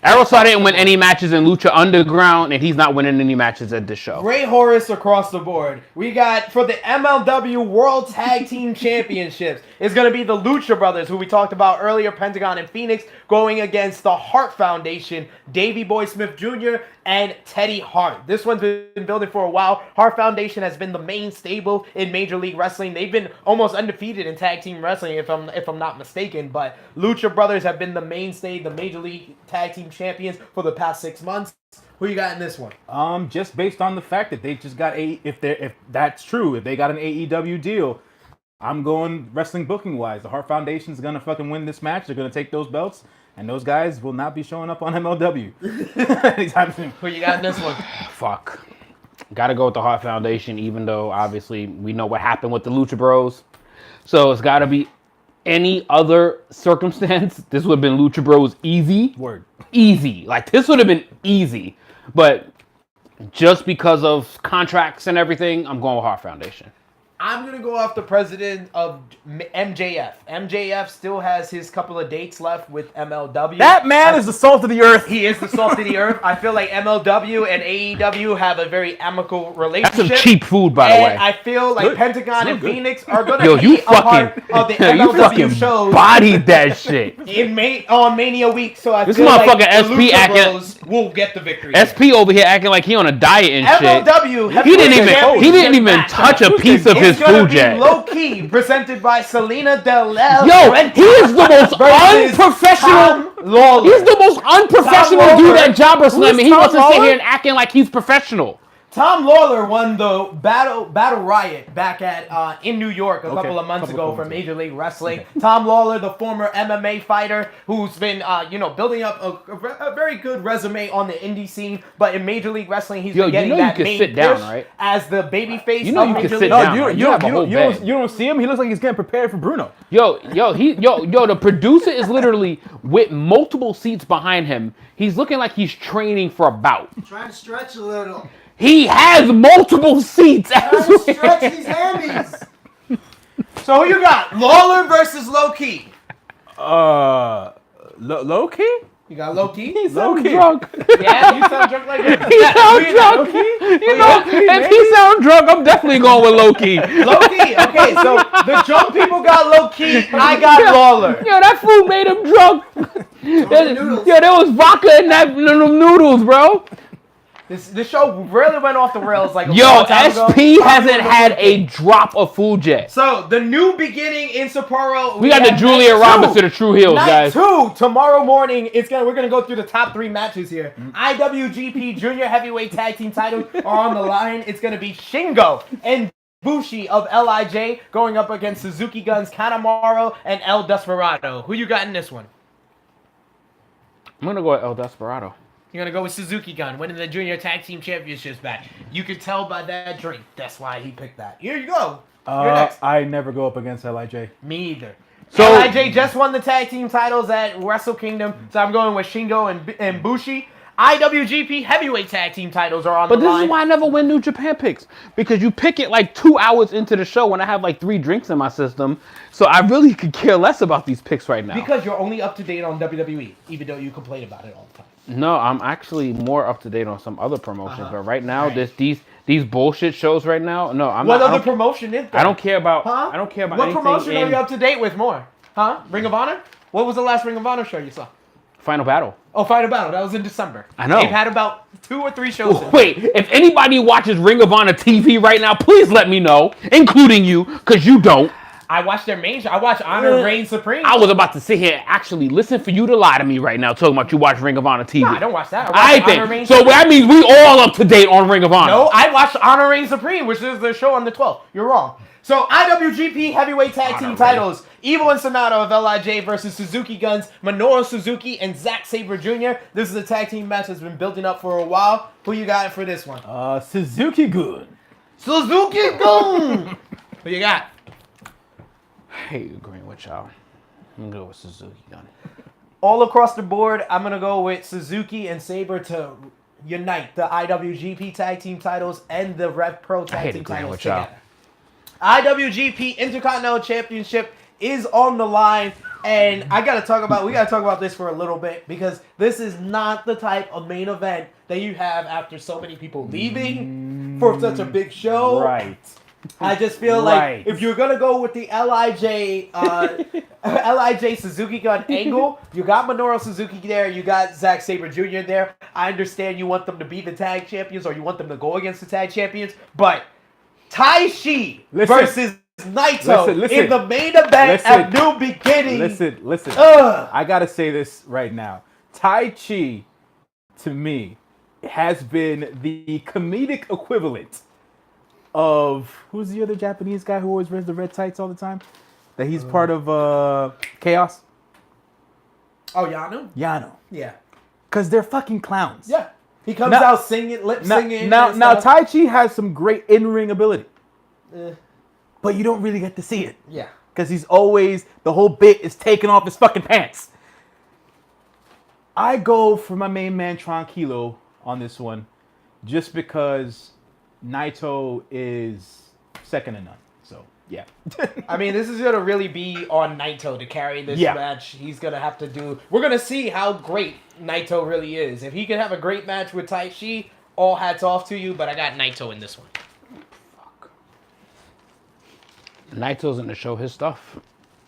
S2: Aerostar didn't win any matches in Lucha Underground, and he's not winning any matches at this show.
S1: Ray Horace across the board. We got for the MLW World Tag Team Championships. It's going to be the Lucha Brothers, who we talked about earlier, Pentagon and Phoenix, going against the Hart Foundation, Davey Boy Smith Jr., and Teddy Hart. This one's been building for a while. Hart Foundation has been the main stable in Major League Wrestling. They've been almost undefeated in tag team wrestling, if I'm not mistaken. But Lucha Brothers have been the mainstay, the Major League Tag Team Champions for the past 6 months. Who you got in this one?
S3: Just based on the fact that they just got if that's true, if they got an AEW deal, I'm going wrestling booking wise. The Hart Foundation's gonna fucking win this match. They're gonna take those belts. And those guys will not be showing up on MLW anytime soon.
S1: Who you got in this one?
S2: Fuck. Gotta go with the Hart Foundation, even though obviously we know what happened with the Lucha Bros. So it's gotta be any other circumstance. This would have been Lucha Bros easy.
S3: Word.
S2: Easy. Like, this would have been easy. But just because of contracts and everything, I'm going with Hart Foundation.
S1: I'm going to go off the president of MJF. MJF still has his couple of dates left with MLW.
S3: That man is the salt of the earth.
S1: He is the salt of the earth. I feel like MLW and AEW have a very amicable relationship.
S2: That's some cheap food, by the way.
S1: And I feel like Pentagon and Phoenix are going to
S2: you
S1: be a part of the MLW shows.
S2: Bodied that shit.
S1: On Mania week, so I
S2: this
S1: feel like
S2: motherfucker
S1: the
S2: SP
S1: Lucha
S2: acting.
S1: Bros will get the victory.
S2: SP over here acting like he on a diet and
S1: MLW
S2: shit. He didn't even touch a piece of his food yet.
S1: Low key presented by Selena Del Rey.
S2: Yo, he is the most unprofessional. He's the most unprofessional dude at Jobber Slam, and he wants to sit here and acting like he's professional.
S1: Tom Lawler won the Battle Riot back at in New York a couple of months ago for Major League Wrestling. Tom Lawler, the former MMA fighter, who's been building up a very good resume on the indie scene, but in Major League Wrestling he's been getting that main push
S2: right?
S1: as the babyface.
S2: You know you can sit down. You
S3: don't see him. He looks like he's getting prepared for Bruno.
S2: Yo, the producer is literally with multiple seats behind him. He's looking like he's training for a bout.
S4: Trying to stretch a little.
S2: He has multiple seats.
S4: Trying to stretch these hammies.
S1: So who you got? Lawler versus Low Key.
S3: Low Key?
S1: You got Low Key?
S2: He sounds drunk.
S1: Yeah, you sound drunk like that.
S2: He sounds drunk. If he sounds drunk, I'm definitely going with Low Key.
S1: Low Key. Okay, so the drunk people got Low Key. I got Lawler.
S2: Yo, that food made him drunk. There was vodka in them noodles, bro.
S1: This show really went off the rails like a
S2: Yo,
S1: long time ago.
S2: SP hasn't had a drop of food yet.
S1: So, the New Beginning in Sapporo.
S2: We got the Julia Roberts to the True Heels, guys.
S1: Night 2, tomorrow morning. We're going to go through the top 3 matches here. IWGP Junior Heavyweight Tag Team titles are on the line. It's going to be Shingo and Bushi of LIJ going up against Suzuki Guns, Kanemaru, and El Desperado. Who you got in this one?
S2: I'm going to go with El Desperado.
S1: You're going to go with Suzuki Gun, winning the Junior Tag Team Championships match. You could tell by that drink. That's why he picked that. Here you go. You're next.
S3: I never go up against LIJ.
S1: Me either.
S2: So,
S1: LIJ just won the tag team titles at Wrestle Kingdom, so I'm going with Shingo and Bushi. IWGP Heavyweight Tag Team titles are on the line.
S2: But this is why I never win New Japan picks. Because you pick it like 2 hours into the show when I have like 3 drinks in my system. So I really could care less about these picks right now.
S1: Because you're only up to date on WWE, even though you complain about it all the time.
S2: No, I'm actually more up to date on some other promotions. But right now, these bullshit shows right now, no, I'm
S1: what
S2: not.
S1: What other promotion is there?
S2: I don't care about.
S1: Huh?
S2: I don't care about
S1: what
S2: anything.
S1: What promotion are you up to date with more? Huh? Ring of Honor? What was the last Ring of Honor show you saw?
S2: Final Battle.
S1: Oh, Final Battle. That was in December.
S2: I know.
S1: They've had about 2 or 3 shows.
S2: Wait, if anybody watches Ring of Honor TV right now, please let me know, including you, because you don't.
S1: I watched their main show. I watched Honor Reign Supreme.
S2: I was about to sit here and actually listen for you to lie to me right now, talking about you watch Ring of Honor TV.
S1: No, I don't watch that. I watch Honor Reign
S2: So
S1: Supreme.
S2: that means we all up to date on Ring of Honor.
S1: No, I watched Honor Reign Supreme, which is the show on the 12th. You're wrong. So, IWGP Heavyweight Tag Team titles. Evil and Sonata of LIJ versus Suzuki Guns, Minoru Suzuki, and Zack Sabre Jr. This is a tag team match that's been building up for a while. Who you got for this one?
S3: Suzuki Gun.
S1: Suzuki Gun! Who you got?
S2: I hate agreeing with y'all. I'm gonna go with Suzuki Gun.
S1: All across the board, I'm going to go with Suzuki and Sabre to unite the IWGP Tag Team titles and the Rev Pro Tag Team titles together. IWGP Intercontinental Championship is on the line, and we gotta talk about this for a little bit, because this is not the type of main event that you have after so many people leaving for such a big show.
S3: Right.
S1: I just feel like if you're gonna go with the LIJ Suzuki Gun angle, you got Minoru Suzuki there, you got Zack Sabre Jr. there. I understand you want them to be the tag champions, or you want them to go against the tag champions, but Taishi versus Naito in the main event at New Beginning.
S3: Listen. I gotta say this right now. Taichi, to me, has been the comedic equivalent of, who's the other Japanese guy who always wears the red tights all the time? That he's part of Chaos?
S1: Oh, Yano?
S3: Yano.
S1: Yeah.
S3: Because they're fucking clowns.
S1: Yeah. He comes out singing, lip singing.
S3: Now Taichi has some great in-ring ability. But you don't really get to see it.
S1: Yeah.
S3: Because he's always, the whole bit is taking off his fucking pants. I go for my main man Tranquilo on this one, just because Naito is second to none. So, yeah.
S1: I mean, this is going to really be on Naito to carry this match. He's going to have to do... We're going to see how great Naito really is. If he can have a great match with Taichi, all hats off to you, but I got Naito in this one.
S2: Fuck. Naito's going to show his stuff.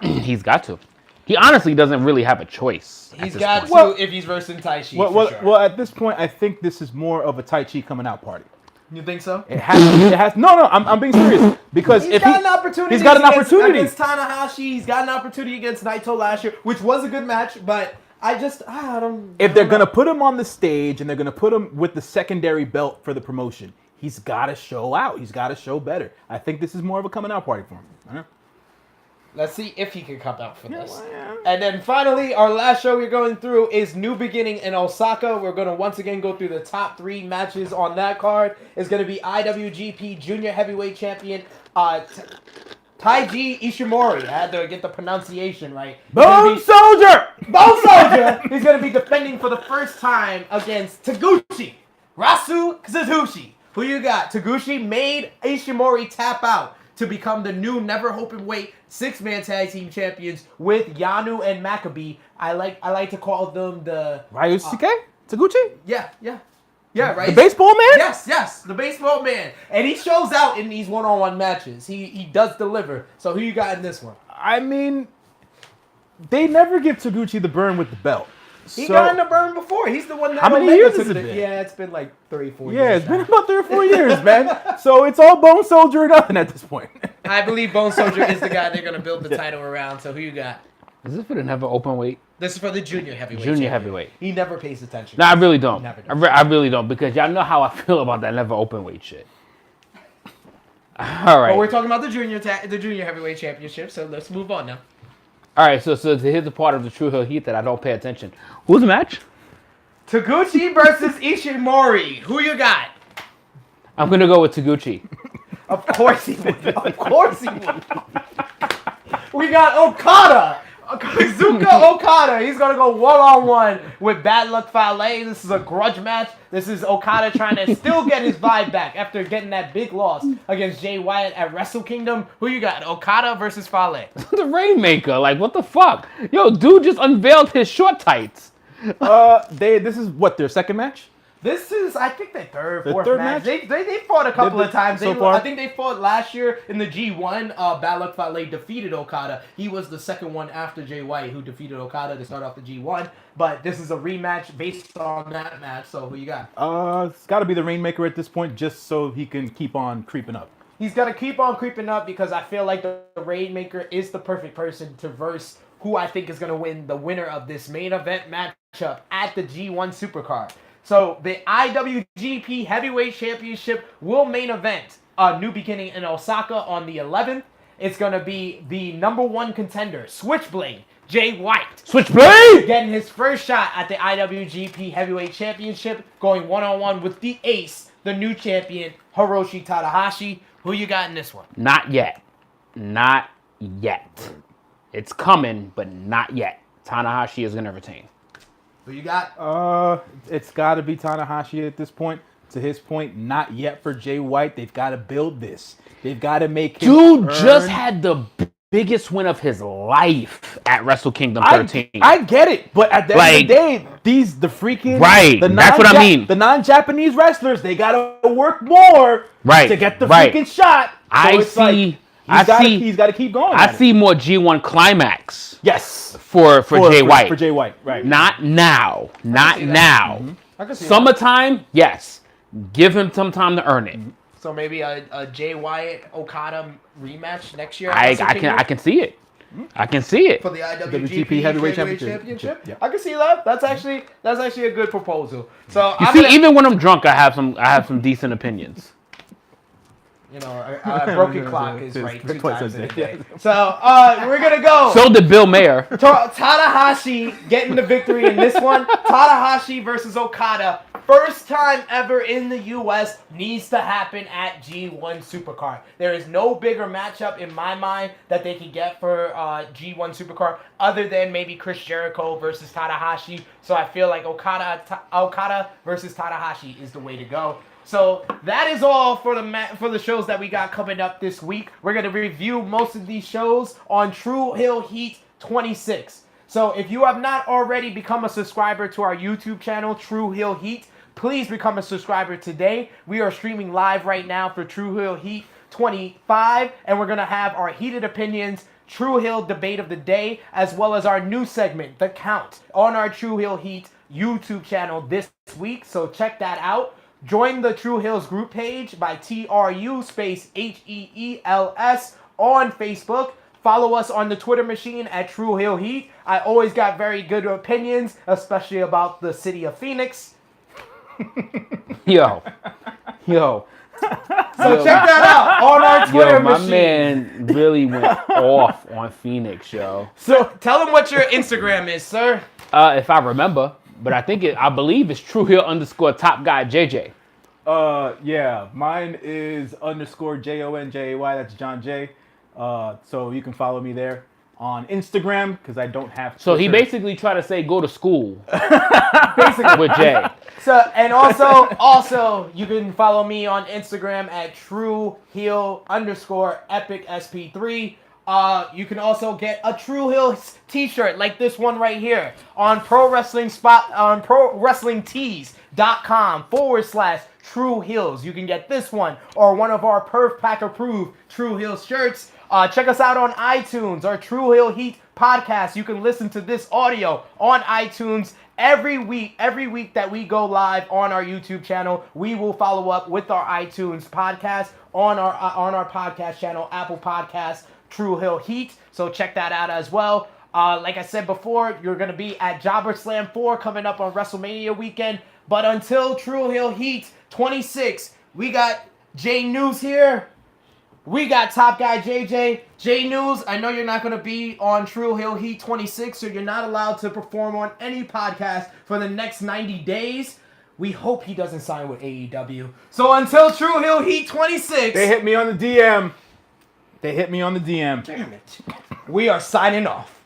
S2: He's got to. He honestly doesn't really have a choice.
S1: He's got to if he's versing Taichi, for sure.
S3: Well, at this point, I think this is more of a Taichi coming out party.
S1: You think so?
S3: It has. No, I'm being serious, because
S1: He's got an opportunity against Tanahashi. He's got an opportunity against Naito last year, which was a good match, but I don't.
S3: If they're gonna put him on the stage and they're gonna put him with the secondary belt for the promotion, he's got to show out. He's got to show better. I think this is more of a coming out party for him. Right?
S1: Let's see if he can come out for this. And then finally, our last show we're going through is New Beginning in Osaka. We're going to once again go through the top 3 matches on that card. It's going to be IWGP Junior Heavyweight Champion Taiji Ishimori. I had to get the pronunciation right.
S3: Bone Soldier!
S1: Bone Soldier! He's going to be defending for the first time against Taguchi Rasu Kazushi. Who you got? Taguchi made Ishimori tap out to become the new never open weight 6-man tag team champions with Yanu and Maccabee. I like to call them the
S3: Ryusuke? Taguchi?
S1: Yeah, right.
S3: The baseball man?
S1: Yes, the baseball man. And he shows out in these one-on-one matches. He does deliver. So who you got in this one?
S3: I mean, they never give Taguchi the burn with the belt.
S1: He got in the burn before. He's the one that...
S3: How many years has it been?
S1: Yeah, it's been like 3-4 years.
S3: Yeah, it's been about 3 or 4 years, man. So it's all Bone Soldier or nothing at this point.
S1: I believe Bone Soldier is the guy they're going to build the title around. So who you got?
S2: Is this for the never open weight?
S1: This is for the junior heavyweight.
S2: Junior heavyweight.
S1: He never pays attention.
S2: No, I really don't.
S1: I
S2: really don't, because y'all know how I feel about that never open weight shit. All right.
S1: But we're talking about the junior heavyweight championship, so let's move on now.
S2: All right, so here's the part of the True Hill Heat that I don't pay attention. Who's the match?
S1: Taguchi versus Ishimori. Who you got?
S2: I'm going to go with Taguchi.
S1: Of course he would. Of course he would. We got Okada. Kazuka Okada. He's going to go one-on-one with Bad Luck Fale. This is a grudge match. This is Okada trying to still get his vibe back after getting that big loss against Jay Wyatt at Wrestle Kingdom. Who you got? Okada versus Fale.
S2: The Rainmaker. Like, what the fuck? Yo, dude just unveiled his short tights.
S3: This is what, their second match?
S1: This is, I think, their third,
S3: The
S1: fourth
S3: third
S1: match.
S3: match?
S1: They fought a couple of times.
S3: so far?
S1: I think they fought last year in the G1. Bad Luck Fale defeated Okada. He was the second one after Jay White, who defeated Okada to start off the G1. But this is a rematch based on that match. So who you got?
S3: It's got to be the Rainmaker at this point, just so he can keep on creeping up.
S1: He's gonna keep on creeping up because I feel like the Rainmaker is the perfect person to verse who I think is gonna win the winner of this main event matchup at the G1 Supercard. So the IWGP Heavyweight Championship will main event New Beginning in Osaka on the 11th. It's going to be the number one contender, Switchblade, Jay White.
S2: Switchblade!
S1: Getting his first shot at the IWGP Heavyweight Championship, going one-on-one with the ace, the new champion, Hiroshi Tanahashi. Who you got in this one?
S2: Not yet. Not yet. It's coming, but not yet. Tanahashi is going to retain.
S1: Who you got?
S3: It's got to be Tanahashi at this point. To his point, not yet for Jay White. They've got to build this. They've got to make him
S2: Dude
S3: earn.
S2: just had the biggest win of his life at Wrestle Kingdom 13.
S3: I get it, but at the end of the day, the freaking
S2: That's what I mean.
S3: The non-Japanese wrestlers, they gotta work more to get the freaking shot. So he's got to keep going.
S2: I see more G1 climax.
S3: Yes,
S2: for Jay White.
S3: For Jay White, right?
S2: Not now. Not now.
S3: Mm-hmm.
S1: I can see
S2: Summertime, yes. Give him some time to earn it.
S1: So maybe a Jay White Okada rematch next year.
S2: I can see it. I can see it.
S1: For the IWGP
S3: Heavyweight
S1: Championship.
S3: Yeah.
S1: I can see that. That's actually a good proposal. So
S2: Even when I'm drunk, I have some decent opinions.
S1: You know, a broken clock is right two times in a day.
S3: Yeah.
S1: So we're gonna go.
S2: So did Bill Mayer.
S1: Tanahashi getting the victory in this one. Tanahashi versus Okada. First time ever in the U.S. needs to happen at G1 Supercard. There is no bigger matchup in my mind that they can get for G1 Supercard other than maybe Chris Jericho versus Tanahashi. So I feel like Okada versus Tanahashi is the way to go. So that is all for the shows that we got coming up this week. We're going to review most of these shows on True Hill Heat 26. So if you have not already become a subscriber to our YouTube channel, True Hill Heat, please become a subscriber today. We are streaming live right now for True Hill Heat 25, and we're going to have our heated opinions, True Hill Debate of the Day, as well as our new segment, The Count, on our True Hill Heat YouTube channel this week. So check that out. Join the True Hills group page by TRU space HEELS on Facebook. Follow us on the Twitter machine at True Hill Heat. I always got very good opinions, especially about the city of Phoenix.
S2: Yo.
S1: So check that out on our Twitter
S2: my
S1: machine.
S2: man really went off on Phoenix, yo.
S1: So tell them what your Instagram is, sir.
S2: If I remember. But I believe it's True Hill _ Top Guy JJ.
S3: Yeah, mine is _JONJAY. That's John J. So you can follow me there on Instagram because I don't have.
S2: So he
S3: Twitter.
S2: basically tried to say go to school. Basically with Jay.
S1: So and also you can follow me on Instagram at True Hill _Epic SP3. You can also get a True Hills t-shirt like this one right here on ProWrestlingTees.com/True Hills. You can get this one or one of our Perf Pack approved True Hills shirts. Check us out on iTunes, our True Hill Heat podcast. You can listen to this audio on iTunes every week that we go live on our YouTube channel. We will follow up with our iTunes podcast on our podcast channel, Apple Podcasts, True Hill Heat. So check that out as well. Like I said before, you're going to be at Jobber Slam 4 coming up on WrestleMania weekend. But until True Hill Heat 26, we got J News here. We got Top Guy JJ. J News, I know you're not going to be on True Hill Heat 26, so you're not allowed to perform on any podcast for the next 90 days. We hope he doesn't sign with AEW. So until True Hill Heat 26...
S3: They hit me on the DM. Damn it.
S1: We are signing off.